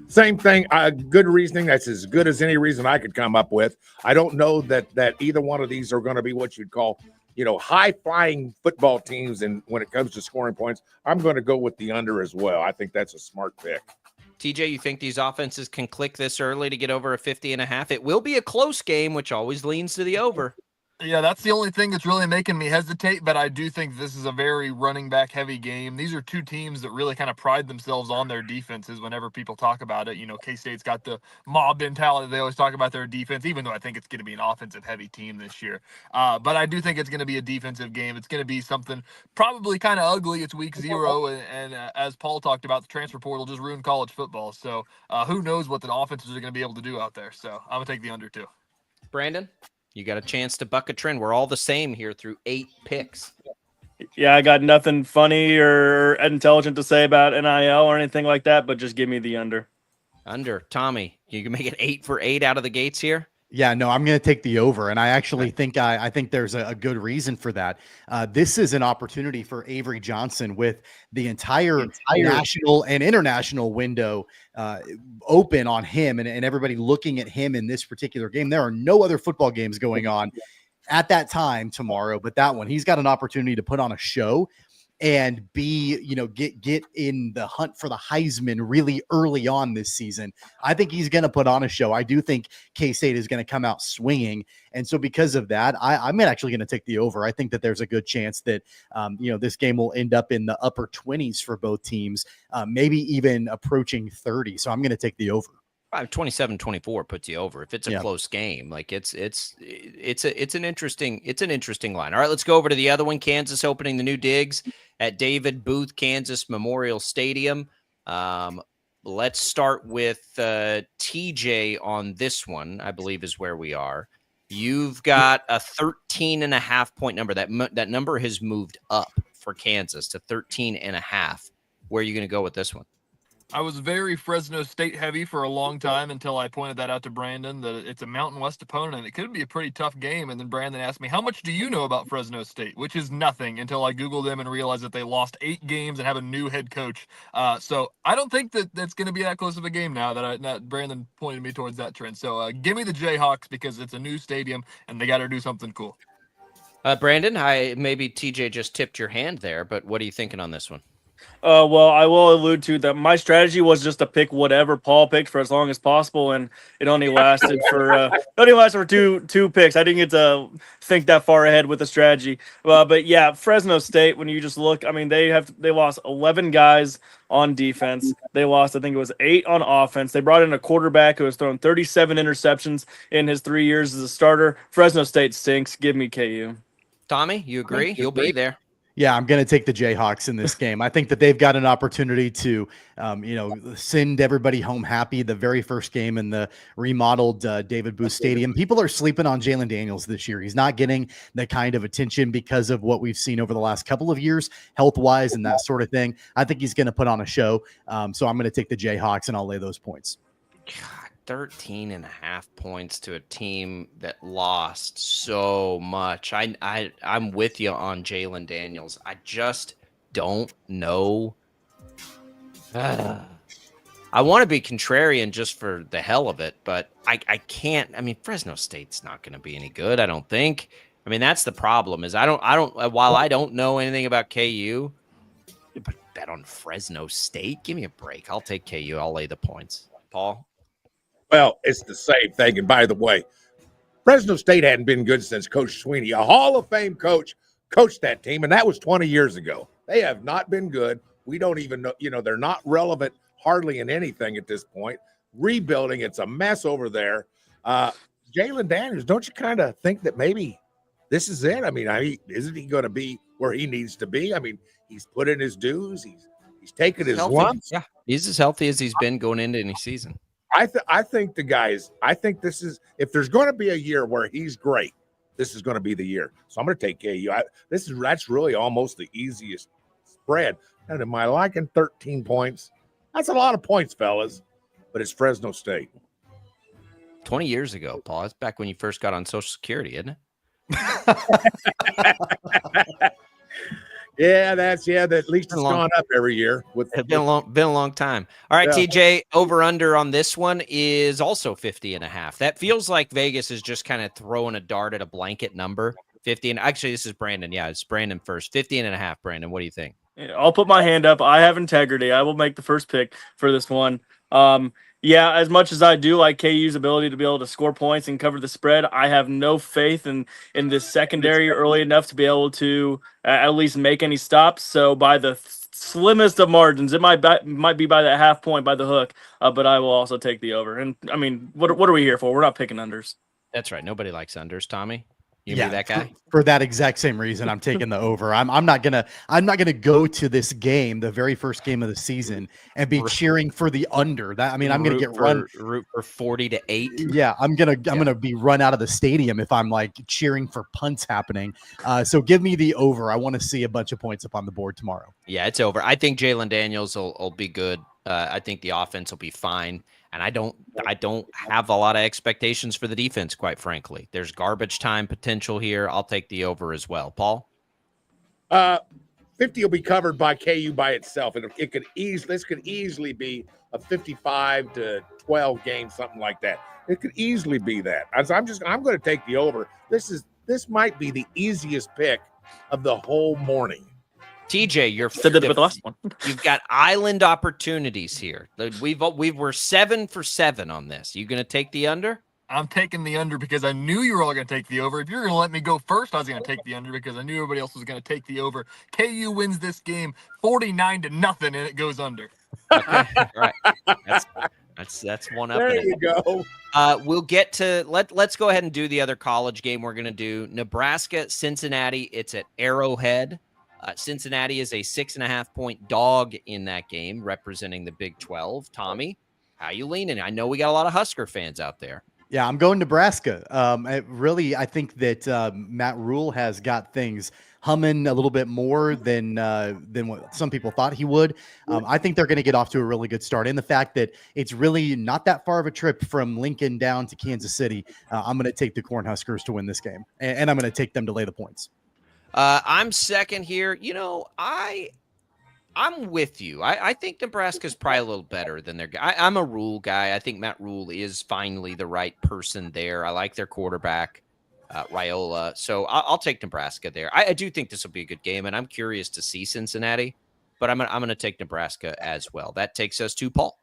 Same thing. Good reasoning. That's as good as any reason I could come up with. I don't know that either one of these are going to be what you'd call, high-flying football teams. And when it comes to scoring points, I'm going to go with the under as well. I think that's a smart pick. TJ, you think these offenses can click this early to get over a 50.5? It will be a close game, which always leans to the over. Yeah, that's the only thing that's really making me hesitate, but I do think this is a very running back heavy game. These are 2 teams that really kind of pride themselves on their defenses whenever people talk about it. K-State's got the mob mentality. They always talk about their defense, even though I think it's going to be an offensive heavy team this year. But I do think it's going to be a defensive game. It's going to be something probably kind of ugly. It's week 0. And as Paul talked about, the transfer portal just ruined college football. So who knows what the offenses are going to be able to do out there. So I'm going to take the under too. Brandon? You got a chance to buck a trend. We're all the same here through 8 picks. Yeah, I got nothing funny or intelligent to say about NIL or anything like that, but just give me the under. Under. Tommy, you can make it 8 for 8 out of the gates here? Yeah, no, I'm going to take the over, and I actually think I think there's a good reason for that. This is an opportunity for Avery Johnson with the entire national and international window open on him, and everybody looking at him in this particular game. There are no other football games going on at that time tomorrow, but that one, he's got an opportunity to put on a show and get in the hunt for the Heisman really early on this season. I think he's going to put on a show. I do think K-State is going to come out swinging. And so because of that, I'm actually going to take the over. I think that there's a good chance that, this game will end up in the upper 20s for both teams, maybe even approaching 30. So I'm going to take the over. 27-24 puts you over if it's a close game. Like it's an interesting line. All right, let's go over to the other one. Kansas opening the new digs at David Booth Kansas Memorial Stadium. Let's start with TJ on this one. I believe is where we are. You've got a 13.5 point number. That number has moved up for Kansas to 13.5. Where are you going to go with this one? I was very Fresno State heavy for a long time until I pointed that out to Brandon that it's a Mountain West opponent and it could be a pretty tough game. And then Brandon asked me, how much do you know about Fresno State? Which is nothing until I Googled them and realized that they lost 8 games and have a new head coach. So I don't think that that's going to be that close of a game now that Brandon pointed me towards that trend. So give me the Jayhawks because it's a new stadium and they got to do something cool. Brandon, maybe TJ just tipped your hand there, but what are you thinking on this one? Well, I will allude to that. My strategy was just to pick whatever Paul picked for as long as possible, and it only lasted for two picks. I didn't get to think that far ahead with the strategy. But yeah, Fresno State. When you just look, I mean, they lost 11 guys on defense. They lost, I think it was 8 on offense. They brought in a quarterback who has thrown 37 interceptions in his 3 years as a starter. Fresno State stinks. Give me KU. Tommy, you agree? You'll be there. Yeah, I'm going to take the Jayhawks in this game. I think that they've got an opportunity to, send everybody home happy. The very first game in the remodeled David Booth Stadium. People are sleeping on Jalen Daniels this year. He's not getting the kind of attention because of what we've seen over the last couple of years, health-wise and that sort of thing. I think he's going to put on a show. So I'm going to take the Jayhawks and I'll lay those points. 13.5 points to a team that lost so much. I'm with you on Jalen Daniels. I just don't know. I want to be contrarian just for the hell of it, but I can't. I mean, Fresno State's not going to be any good, I don't think. I mean, that's the problem is while I don't know anything about KU, but bet on Fresno State. Give me a break. I'll take KU. I'll lay the points. Paul? Well, it's the same thing. And by the way, Fresno State hadn't been good since Coach Sweeney, a Hall of Fame coach, coached that team, and that was 20 years ago. They have not been good. We don't even know, they're not relevant hardly in anything at this point. Rebuilding, it's a mess over there. Jalen Daniels, don't you kind of think that maybe this is it? I mean, isn't he going to be where he needs to be? I mean, he's put in his dues. He's taken his lumps. Yeah, he's as healthy as he's been going into any season. I think this is, if there's going to be a year where he's great, this is going to be the year. So I'm going to take KU. That's really almost the easiest spread. And am I liking 13 points? That's a lot of points, fellas, but it's Fresno State. 20 years ago, Paul. That's back when you first got on Social Security, isn't it? Yeah, at least it's gone up every year. It's been a long time. All right, yeah. TJ, over under on this one is also 50.5. That feels like Vegas is just kind of throwing a dart at a blanket number. 50, and actually this is Brandon. Yeah, it's Brandon first. 50.5. Brandon, what do you think? I'll put my hand up. I have integrity. I will make the first pick for this one. Yeah, as much as I do like KU's ability to be able to score points and cover the spread, I have no faith in this secondary early enough to be able to at least make any stops. So by the slimmest of margins, it might be by that half point by the hook, but I will also take the over. And I mean, what are we here for? We're not picking unders. That's right. Nobody likes unders, Tommy. You be that guy? For that exact same reason, I'm taking the over. I'm not gonna go to this game, the very first game of the season, and be cheering for the under. I'm gonna get root for 40-8. Yeah, I'm gonna be run out of the stadium if I'm like cheering for punts happening. So give me the over. I want to see a bunch of points up on the board tomorrow. Yeah, it's over. I think Jalen Daniels will be good. I think the offense will be fine. And I don't have a lot of expectations for the defense, quite frankly. There's garbage time potential here. I'll take the over as well. Paul? 50 will be covered by KU by itself. This could easily be a 55-12 game, something like that. It could easily be that. I'm going to take the over. This might be the easiest pick of the whole morning. TJ, you've got island opportunities here. We're 7 for 7 on this. You going to take the under? I'm taking the under because I knew you were all going to take the over. If you're going to let me go first, I was going to take the under because I knew everybody else was going to take the over. KU wins this game 49-0, and it goes under. Okay, right. That's one up. There you go. We'll get to let's go ahead and do the other college game we're going to do. Nebraska, Cincinnati. It's at Arrowhead. Cincinnati is a 6.5-point dog in that game, representing the Big 12. Tommy, how you leaning? I know we got a lot of Husker fans out there. Yeah, I'm going Nebraska. I think that Matt Rule has got things humming a little bit more than what some people thought he would. I think they're going to get off to a really good start. And the fact that it's really not that far of a trip from Lincoln down to Kansas City, I'm going to take the Cornhuskers to win this game, and I'm going to take them to lay the points. I'm second here. I'm with you. I think Nebraska's probably a little better than their guy. I'm a Rule guy. I think Matt Rule is finally the right person there. I like their quarterback, Raiola. So I'll take Nebraska there. I do think this will be a good game, and I'm curious to see Cincinnati, but I'm going to take Nebraska as well. That takes us to Paul.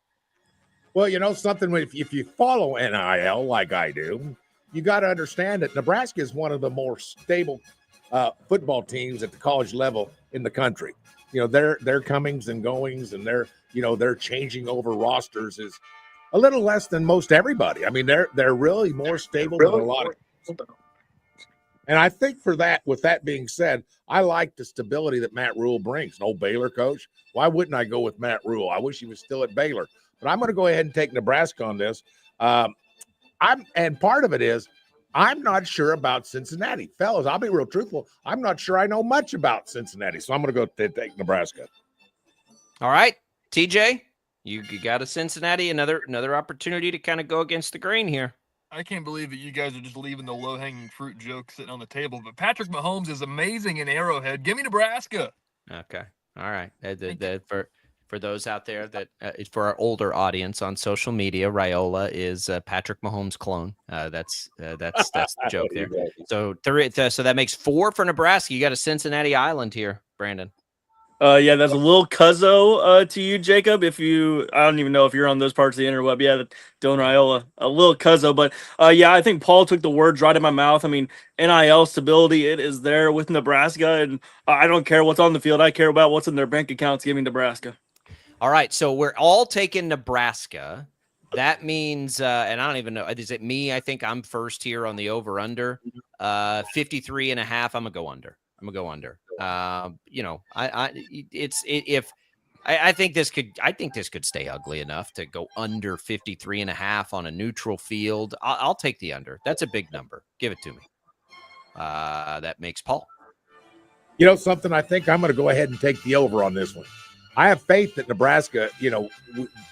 Well, something, if you follow NIL like I do, you got to understand that Nebraska is one of the more stable football teams at the college level in the country. Their comings and goings and their changing over rosters is a little less than most everybody. I mean, they're really more stable than a lot of people. And I think with that being said, I like the stability that Matt Rule brings. An old Baylor coach. Why wouldn't I go with Matt Rule? I wish he was still at Baylor. But I'm going to go ahead and take Nebraska on this. And part of it is I'm not sure about Cincinnati. Fellas, I'll be real truthful. I'm not sure I know much about Cincinnati, so I'm going to go take Nebraska. All right, TJ, you got a Cincinnati, another opportunity to kind of go against the grain here. I can't believe that you guys are just leaving the low-hanging fruit joke sitting on the table, but Patrick Mahomes is amazing in Arrowhead. Give me Nebraska. Okay. All right. For those out there that for our older audience on social media, Raiola is Patrick Mahomes' clone. That's the joke there. So so that makes 4 for Nebraska. You got a Cincinnati Island here, Brandon. Yeah, that's a little cuzzo to you, Jacob. I don't even know if you're on those parts of the interweb. Yeah, Dylan Raiola, a little cuzzo. But yeah, I think Paul took the words right in my mouth. I mean, NIL stability, it is there with Nebraska. And I don't care what's on the field. I care about what's in their bank accounts. Give me Nebraska. All right, so we're all taking Nebraska. That means, and I don't even know, is it me? I think I'm first here on the over-under. 53.5, I'm going to go under. I think this could stay ugly enough to go under 53.5 on a neutral field. I'll take the under. That's a big number. Give it to me. That makes Paul. Something, I think I'm going to go ahead and take the over on this one. I have faith that Nebraska,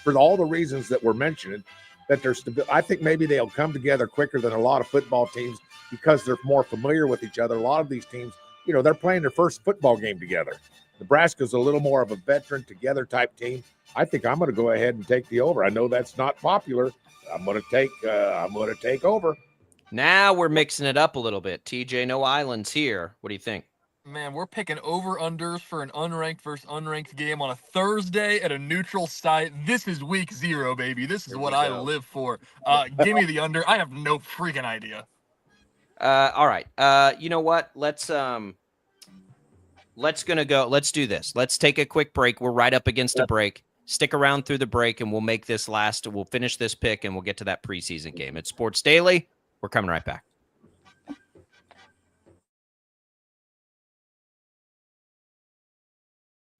for all the reasons that were mentioned, that I think maybe they'll come together quicker than a lot of football teams because they're more familiar with each other. A lot of these teams, they're playing their first football game together. Nebraska's a little more of a veteran together type team. I think I'm going to go ahead and take the over. I know that's not popular. I'm going to take over. Now we're mixing it up a little bit. TJ, no islands here. What do you think? Man, we're picking over-unders for an unranked versus unranked game on a Thursday at a neutral site. This is week 0, baby. This is what I live for. Give me the under. I have no freaking idea. All right. You know what? Let's do this. Let's take a quick break. We're right up against a break. Stick around through the break, and we'll make this last. We'll finish this pick, and we'll get to that preseason game. It's Sports Daily. We're coming right back.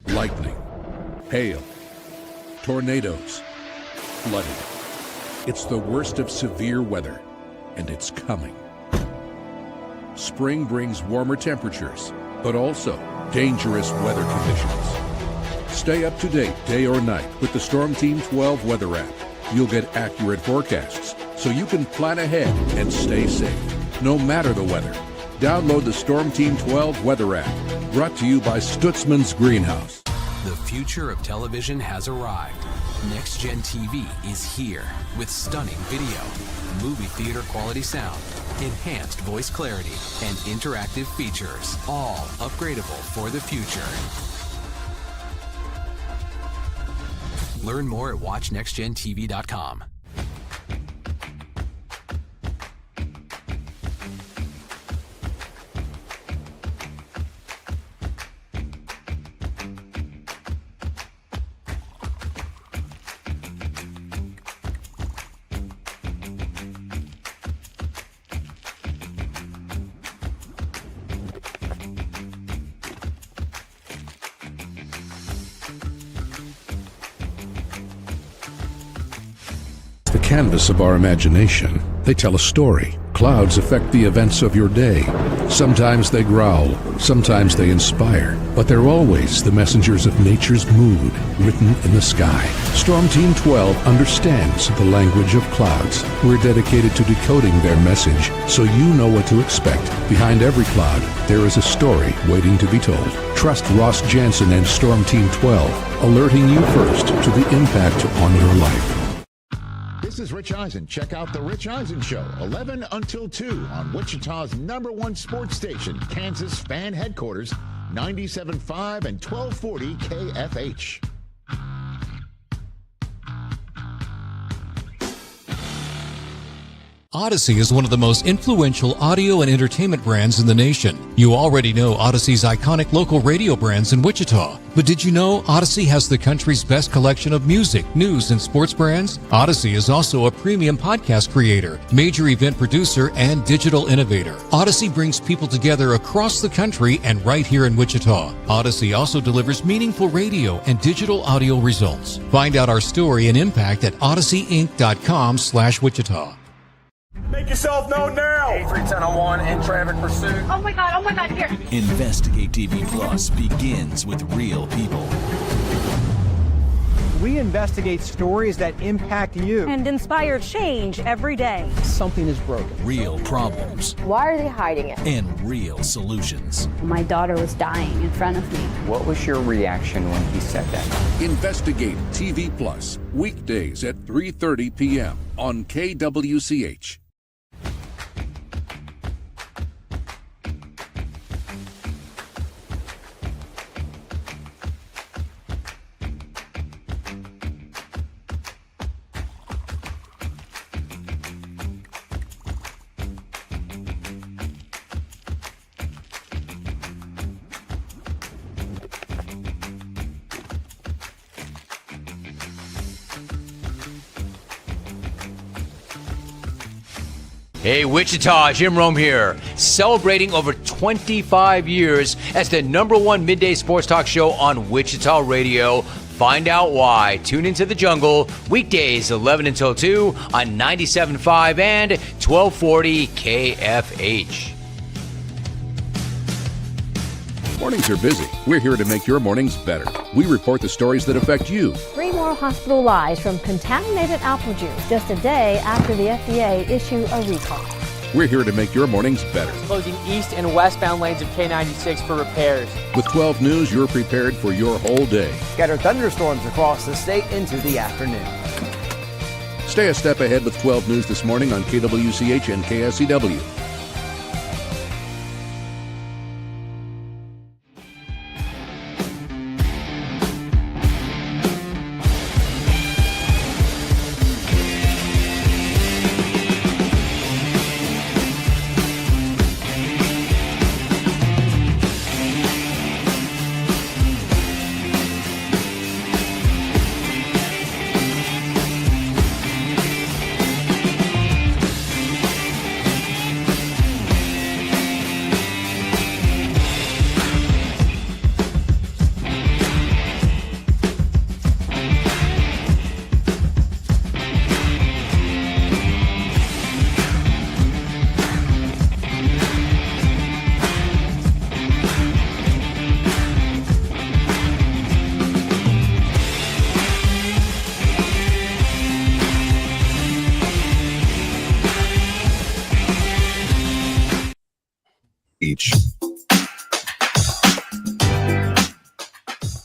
Lightning, hail, tornadoes, flooding. It's the worst of severe weather, and it's coming. Spring brings warmer temperatures, but also dangerous weather conditions. Stay up to date day or night with the Storm Team 12 weather app. You'll get accurate forecasts, so you can plan ahead and stay safe, no matter the weather. Download the Storm Team 12 weather app, brought to you by Stutzman's Greenhouse. The future of television has arrived. Next Gen TV is here with stunning video, movie theater quality sound, enhanced voice clarity, and interactive features, all upgradable for the future. Learn more at watchnextgentv.com. Canvas of our imagination, They tell a story. Clouds affect the events of your day. Sometimes they growl, sometimes they inspire, but they're always the messengers of nature's mood written in the sky. Storm Team 12 understands the language of clouds. We're dedicated to decoding their message so you know what to expect. Behind every cloud, there is a story waiting to be told. Trust Ross Jansen and Storm Team 12, alerting you first to the impact on your life. This is Rich Eisen. Check out The Rich Eisen Show, 11 until 2 on Wichita's #1 sports station, Kansas Fan Headquarters, 97.5 and 1240 KFH. Odyssey is one of the most influential audio and entertainment brands in the nation. You already know Odyssey's iconic local radio brands in Wichita. But did you know Odyssey has the country's best collection of music, news, and sports brands? Odyssey is also a premium podcast creator, major event producer, and digital innovator. Odyssey brings people together across the country and right here in Wichita. Odyssey also delivers meaningful radio and digital audio results. Find out our story and impact at odysseyinc.com/Wichita. Make yourself known now. 831001 in traffic pursuit. Oh my God, here. Investigate TV Plus begins with real people. We investigate stories that impact you. And inspire change every day. Something is broken. Real problems. Why are they hiding it? And real solutions. My daughter was dying in front of me. What was your reaction when he said that? Investigate TV Plus, weekdays at 3:30 p.m. on KWCH. Hey, Wichita, Jim Rome here, celebrating over 25 years as the #1 midday sports talk show on Wichita Radio. Find out why. Tune into The Jungle, weekdays 11 until 2 on 97.5 and 1240 KFH. Mornings are busy. We're here to make your mornings better. We report the stories that affect you. 3 more hospitalized from contaminated apple juice just a day after the FDA issue a recall. We're here to make your mornings better. Closing east and westbound lanes of K96 for repairs. With 12 News, you're prepared for your whole day. Scattered thunderstorms across the state into the afternoon. Stay a step ahead with 12 News this morning on KWCH and KSCW.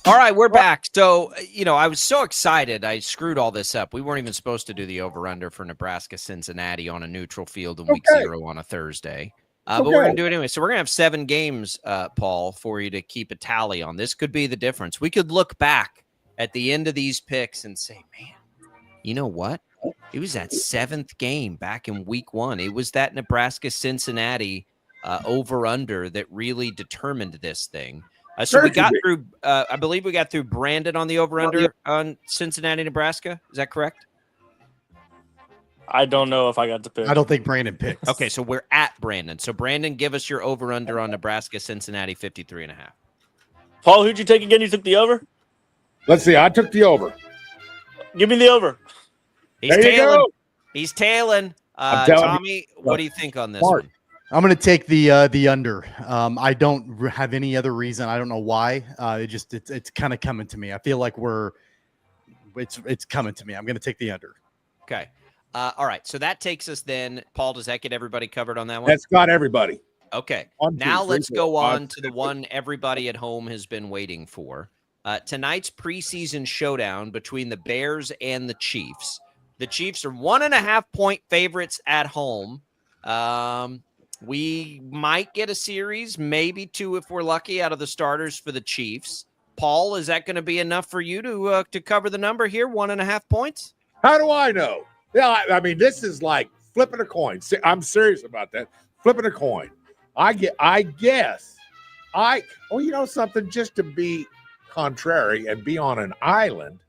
All right, we're back. So, I was so excited. I screwed all this up. We weren't even supposed to do the over-under for Nebraska-Cincinnati on a neutral field in week 0 on a Thursday. But we're going to do it anyway. So we're going to have 7 games, Paul, for you to keep a tally on. This could be the difference. We could look back at the end of these picks and say, man, you know what? It was that 7th game back in week 1. It was that Nebraska-Cincinnati over-under that really determined this thing. So we got through, I believe we got through Brandon on the over-under on Cincinnati, Nebraska. Is that correct? I don't know if I got the pick. I don't think Brandon picked. Okay, so we're at Brandon. So Brandon, give us your over-under on Nebraska, Cincinnati, 53.5. Paul, who'd you take again? You took the over? Let's see. I took the over. Give me the over. He's tailing. He's tailing. I'm telling Tommy, what do you think on this Smart. one? I'm going to take the under. I don't have any other reason. I don't know why. It's kind of coming to me. I feel like it's coming to me. I'm going to take the under. Okay. All right. So that takes us then. Paul, does that get everybody covered on that one? That's got everybody. Okay. 1, 2, Now 3, let's 4, go 5, on to the one everybody at home has been waiting for. Tonight's preseason showdown between the Bears and the Chiefs. The Chiefs are 1.5-point favorites at home. We might get a series, maybe 2 if we're lucky, out of the starters for the Chiefs. Paul, is that going to be enough for you to cover the number here? 1.5 points? How do I know? Yeah, I mean, this is like flipping a coin. I'm serious about that. Flipping a coin. I guess. You know something? Just to be contrary and be on an island,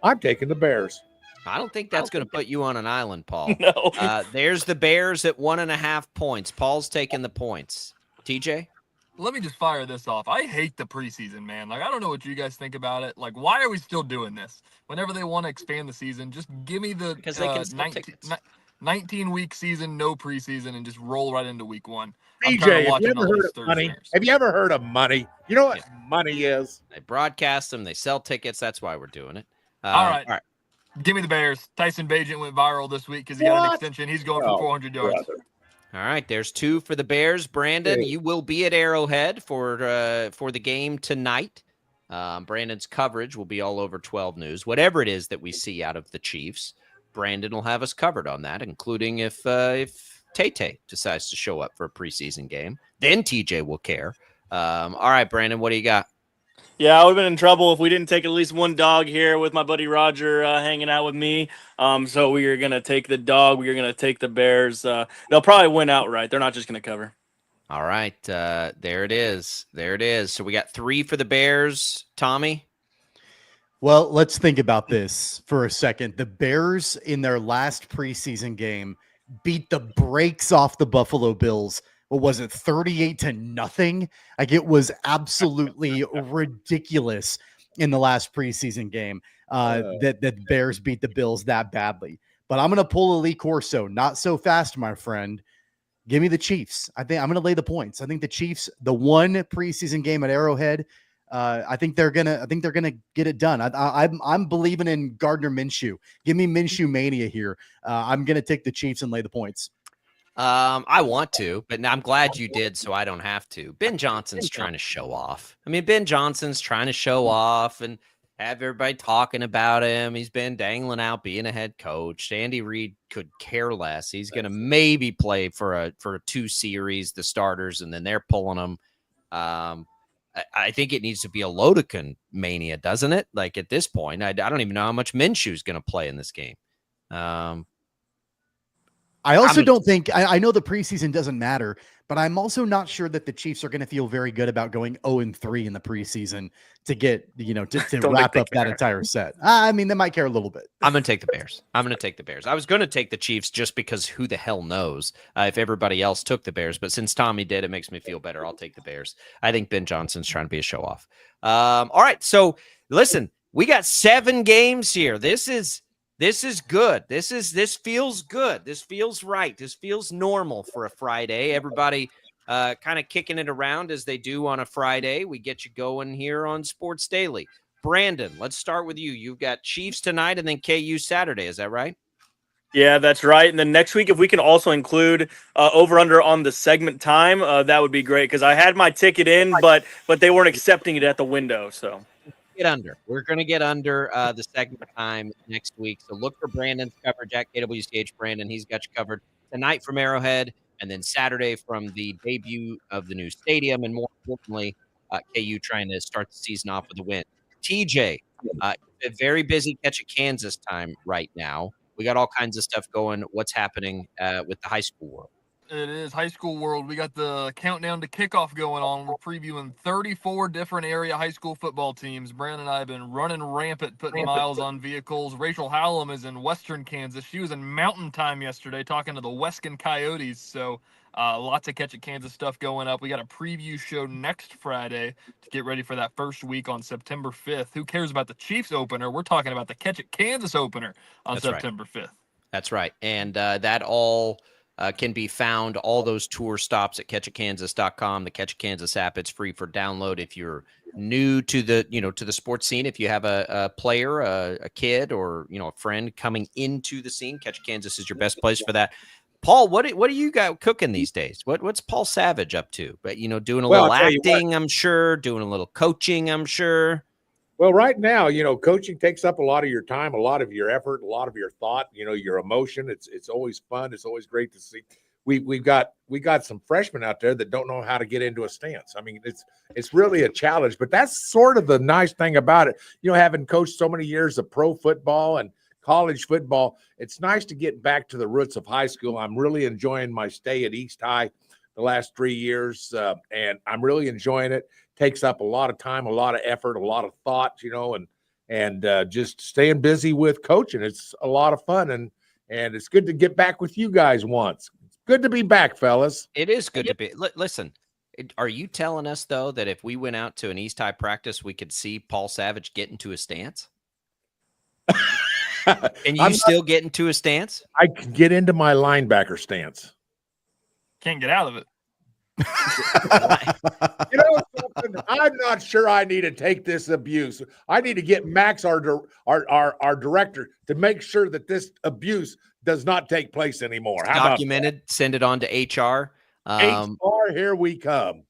I'm taking the Bears. I don't think that's going to put you on an island, Paul. No. There's the Bears at 1.5 points. Paul's taking the points. TJ? Let me just fire this off. I hate the preseason, man. Like, I don't know what you guys think about it. Like, why are we still doing this? Whenever they want to expand the season, just give me the Because they can sell tickets. 19-week season, no preseason, and just roll right into week 1. DJ, have you ever heard of money? Have you ever heard of money? You know what money is? They broadcast them. They sell tickets. That's why we're doing it. All right. Give me the Bears. Tyson Bagent went viral this week because he got an extension. He's going for 400 yards. Brother. All right, there's 2 for the Bears. Brandon, you will be at Arrowhead for the game tonight. Brandon's coverage will be all over 12 News. Whatever it is that we see out of the Chiefs, Brandon will have us covered on that, including if Tay decides to show up for a preseason game. Then TJ will care. All right, Brandon, what do you got? Yeah, I would have been in trouble if we didn't take at least one dog here with my buddy Roger hanging out with me. So we are going to take the dog. We are going to take the Bears. They'll probably win outright. They're not just going to cover. All right, there it is. There it is. So we got 3 for the Bears. Tommy? Well, let's think about this for a second. The Bears in their last preseason game beat the brakes off the Buffalo Bills. What was it, 38-0? Like, it was absolutely ridiculous in the last preseason game that the Bears beat the Bills that badly. But I'm going to pull a Lee Corso. Not so fast, my friend. Give me the Chiefs. I think I'm going to lay the points. I think the Chiefs, the one preseason game at Arrowhead, I think they're gonna get it done. I'm believing in Gardner Minshew. Give me Minshew mania here. I'm going to take the Chiefs and lay the points. I want to, but I'm glad you did, so I don't have to. Ben Johnson's trying to show off. I mean, Ben Johnson's trying to show off and have everybody talking about him. He's been dangling out being a head coach. Andy Reid could care less. He's going to maybe play for a 2 series, the starters, and then they're pulling him. I think it needs to be a Lodekin mania, doesn't it? Like, at this point, I don't even know how much Minshew's going to play in this game. I also don't think I know the preseason doesn't matter, but I'm also not sure that the Chiefs are going to feel very good about going 0-3 in the preseason to get, to wrap up that entire set. I mean, they might care a little bit. I'm going to take the Bears. I was going to take the Chiefs just because who the hell knows if everybody else took the Bears. But since Tommy did, it makes me feel better. I'll take the Bears. I think Ben Johnson's trying to be a show off. All right. So listen, we got 7 games here. This is good. This feels good. This feels right. This feels normal for a Friday. Everybody kind of kicking it around as they do on a Friday. We get you going here on Sports Daily. Brandon, let's start with you. You've got Chiefs tonight and then KU Saturday. Is that right? Yeah, that's right. And then next week, if we can also include over-under on the segment time, that would be great because I had my ticket in, but they weren't accepting it at the window. So get under. We're going to get under the segment time next week. So look for Brandon's coverage at KWCH Brandon. He's got you covered tonight from Arrowhead and then Saturday from the debut of the new stadium. And more importantly, KU trying to start the season off with a win. TJ, a very busy catch at Kansas time right now. We got all kinds of stuff going. What's happening with the high school world? It is high school world. We got the countdown to kickoff going on. We're previewing 34 different area high school football teams. Brandon and I have been running rampant, putting miles on vehicles. Rachel Hallam is in Western Kansas. She was in Mountain Time yesterday talking to the Wescan Coyotes. So lots of catch at Kansas stuff going up. We got a preview show next Friday to get ready for that first week on September 5th. Who cares about the Chiefs opener? We're talking about the catch at Kansas opener on September 5th. That's right. And that all can be found, all those tour stops at catchakansas.com, the Catch a Kansas app. It's free for download if you're new to the, to the sports scene. If you have a player, a kid, or, a friend coming into the scene, Catch a Kansas is your best place for that. Paul, what do you got cooking these days? What's Paul Savage up to? But, doing a little acting, I'm sure, doing a little coaching, I'm sure. Well, right now, coaching takes up a lot of your time, a lot of your effort, a lot of your thought, your emotion. It's always fun. It's always great to see. We got some freshmen out there that don't know how to get into a stance. I mean, it's really a challenge, but that's sort of the nice thing about it. Having coached so many years of pro football and college football, it's nice to get back to the roots of high school. I'm really enjoying my stay at East High the last 3 years, and I'm really enjoying it. Takes up a lot of time, a lot of effort, a lot of thought, and just staying busy with coaching. It's a lot of fun, and it's good to get back with you guys once. It's good to be back, fellas. It is good to be. Listen, are you telling us, though, that if we went out to an East High practice, we could see Paul Savage get into a stance? Can you still get into a stance? I can get into my linebacker stance. Can't get out of it. I'm not sure I need to take this abuse. I need to get Max, our director, to make sure that this abuse does not take place anymore. How documented? Send it on to HR. HR, here we come.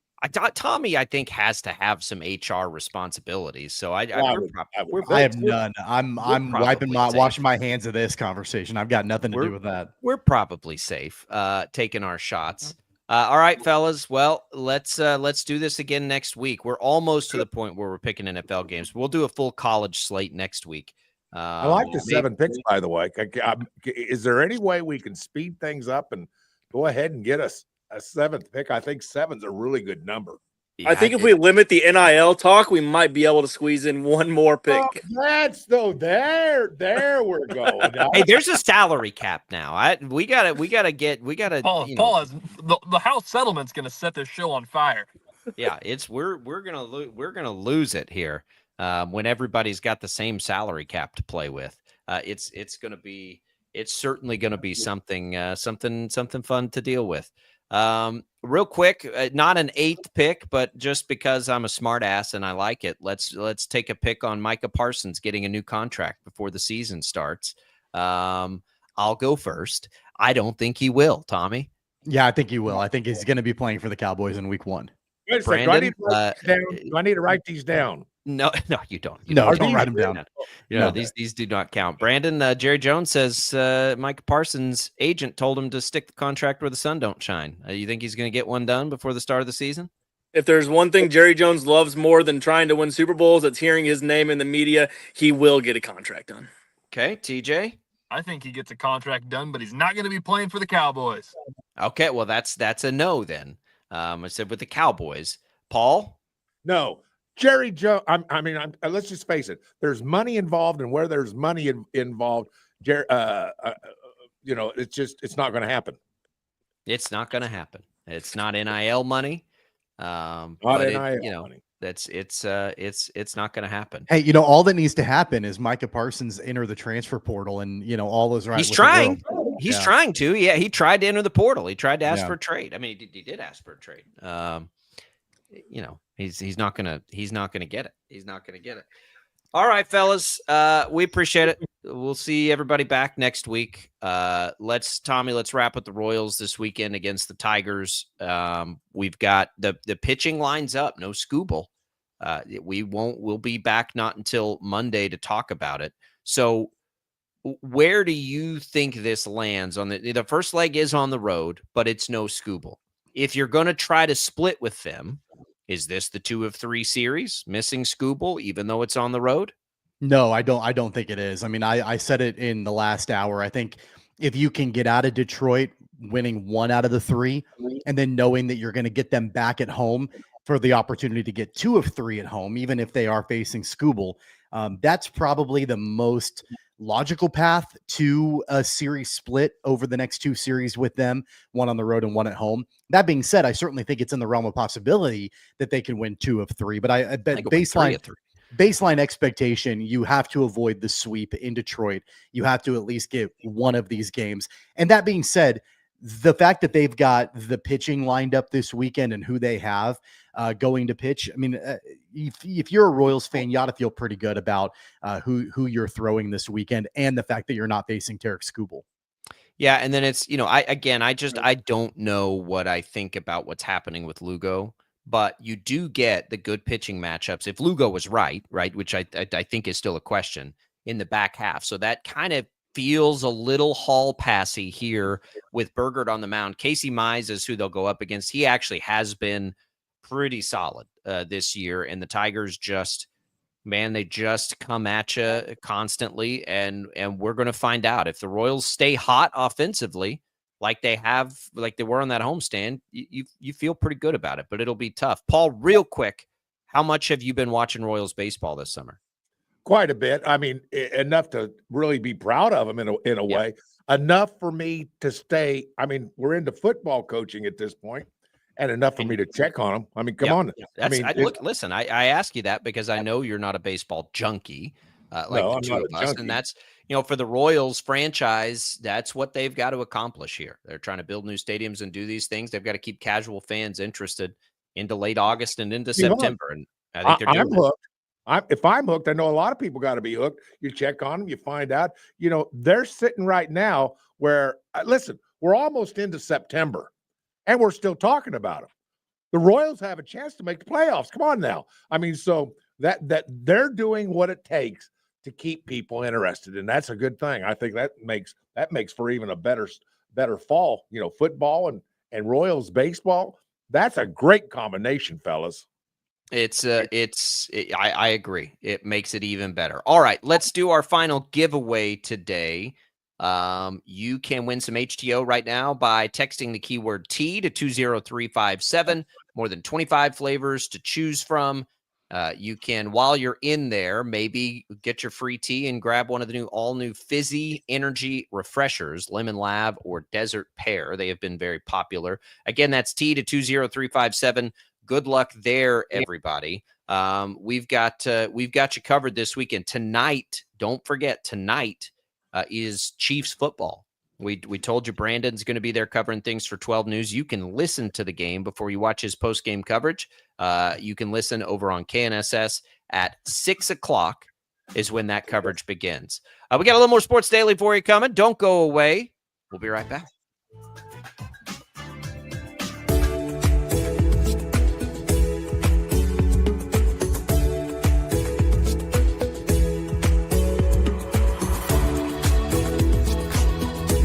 Tommy, I think, has to have some HR responsibilities. So I have none. I'm washing my hands of this conversation. I've got nothing to do with that. We're probably safe taking our shots. All right, fellas. Well, let's do this again next week. We're almost to the point where we're picking NFL games. We'll do a full college slate next week. I like the 7 picks, by the way. Is there any way we can speed things up and go ahead and get us a 7th pick? I think 7's a really good number. Yeah, I think if we limit the NIL talk, we might be able to squeeze in one more pick. There we're going. Hey, there's a salary cap now. We gotta Paul has the House settlement's gonna set this show on fire. Yeah, we're gonna lose it here when everybody's got the same salary cap to play with. It's certainly gonna be something fun to deal with. Real quick, not an 8th pick, but just because I'm a smart ass and I like it, let's take a pick on Micah Parsons getting a new contract before the season starts. I'll go first. I don't think he will, Tommy. Yeah, I think he will. I think he's going to be playing for the Cowboys in week 1. Wait a second, do I need to write these down? No, you don't. Don't write them down. No, these do not count. Brandon, Jerry Jones says Mike Parsons' agent told him to stick the contract where the sun don't shine. You think he's going to get one done before the start of the season? If there's one thing Jerry Jones loves more than trying to win Super Bowls, it's hearing his name in the media. He will get a contract done. Okay, TJ? I think he gets a contract done, but he's not going to be playing for the Cowboys. Okay, well, that's a no then. I said with the Cowboys. Paul? No. Jerry Jones, let's just face it. There's money involved, and where there's money involved, it's not going to happen. It's not going to happen. It's not NIL money. Money. It's not going to happen. Hey, all that needs to happen is Micah Parsons enter the transfer portal, and all is right. He's trying. He's trying to. Yeah, he tried to enter the portal. He tried to ask for a trade. I mean, he did ask for a trade. He's not gonna get it. He's not gonna get it. All right, fellas. We appreciate it. We'll see everybody back next week. Let's wrap up the Royals this weekend against the Tigers. We've got the pitching lines up. No Scooble. We'll be back not until Monday to talk about it. So where do you think this lands on the first leg is on the road, but it's no Scooble. If you're going to try to split with them, is this the 2 of 3 series missing Scooble, even though it's on the road? No, I don't think it is. I mean, I said it in the last hour. I think if you can get out of Detroit winning 1 out of the 3, and then knowing that you're going to get them back at home for the opportunity to get 2 of 3 at home, even if they are facing Scooble, that's probably the most logical path to a series split over the next 2 series with them, 1 on the road and 1 at home. That being said, I certainly think it's in the realm of possibility that they can win 2 of 3, but I bet baseline expectation, you have to avoid the sweep in Detroit. You have to at least get one of these games. And that being said, the fact that they've got the pitching lined up this weekend and who they have going to pitch, I mean, if you're a Royals fan, you ought to feel pretty good about who you're throwing this weekend, and the fact that you're not facing Tarek Skubal. Yeah, and then it's, I don't know what I think about what's happening with Lugo, but you do get the good pitching matchups if Lugo was right, which I think is still a question in the back half. So that kind of feels a little hall passy here with Bergert on the mound. Casey Mize is who they'll go up against. He actually has been pretty solid this year, and the Tigers they just come at you constantly, and we're going to find out if the Royals stay hot offensively like they were on that homestand. You feel pretty good about it, but it'll be tough. Paul, real quick, how much have you been watching Royals baseball this summer? Quite a bit. I mean, enough to really be proud of them in a way. Enough for me to stay. I mean, we're into football coaching at this point, and enough for me to check on them. I mean, come on. I ask you that because I know you're not a baseball junkie the two of us, and that's for the Royals franchise, that's what they've got to accomplish here. They're trying to build new stadiums and do these things. They've got to keep casual fans interested into late August and into September, and I think they're doing I'm hooked. If I'm hooked, I know a lot of people got to be hooked. You check on them, you find out. They're sitting right now where, listen, we're almost into September, and we're still talking about them. The Royals have a chance to make the playoffs. Come on now. I mean, so that they're doing what it takes to keep people interested, and that's a good thing. I think that makes for even a better fall. Football and Royals baseball. That's a great combination, fellas. I agree. It makes it even better. All right, let's do our final giveaway today. You can win some HTO right now by texting the keyword T to 20357. More than 25 flavors to choose from. You can, while you're in there, maybe get your free tea and grab one of the all new fizzy energy refreshers, Lemon Lab or Desert Pear. They have been very popular. Again, that's T to 20357. Good luck there, everybody. We've got you covered this weekend. Tonight, don't forget, tonight is Chiefs football. We told you Brandon's going to be there covering things for 12 News. You can listen to the game before you watch his post-game coverage. You can listen over on KNSS at 6 o'clock is when that coverage begins. We got a little more Sports Daily for you coming. Don't go away. We'll be right back.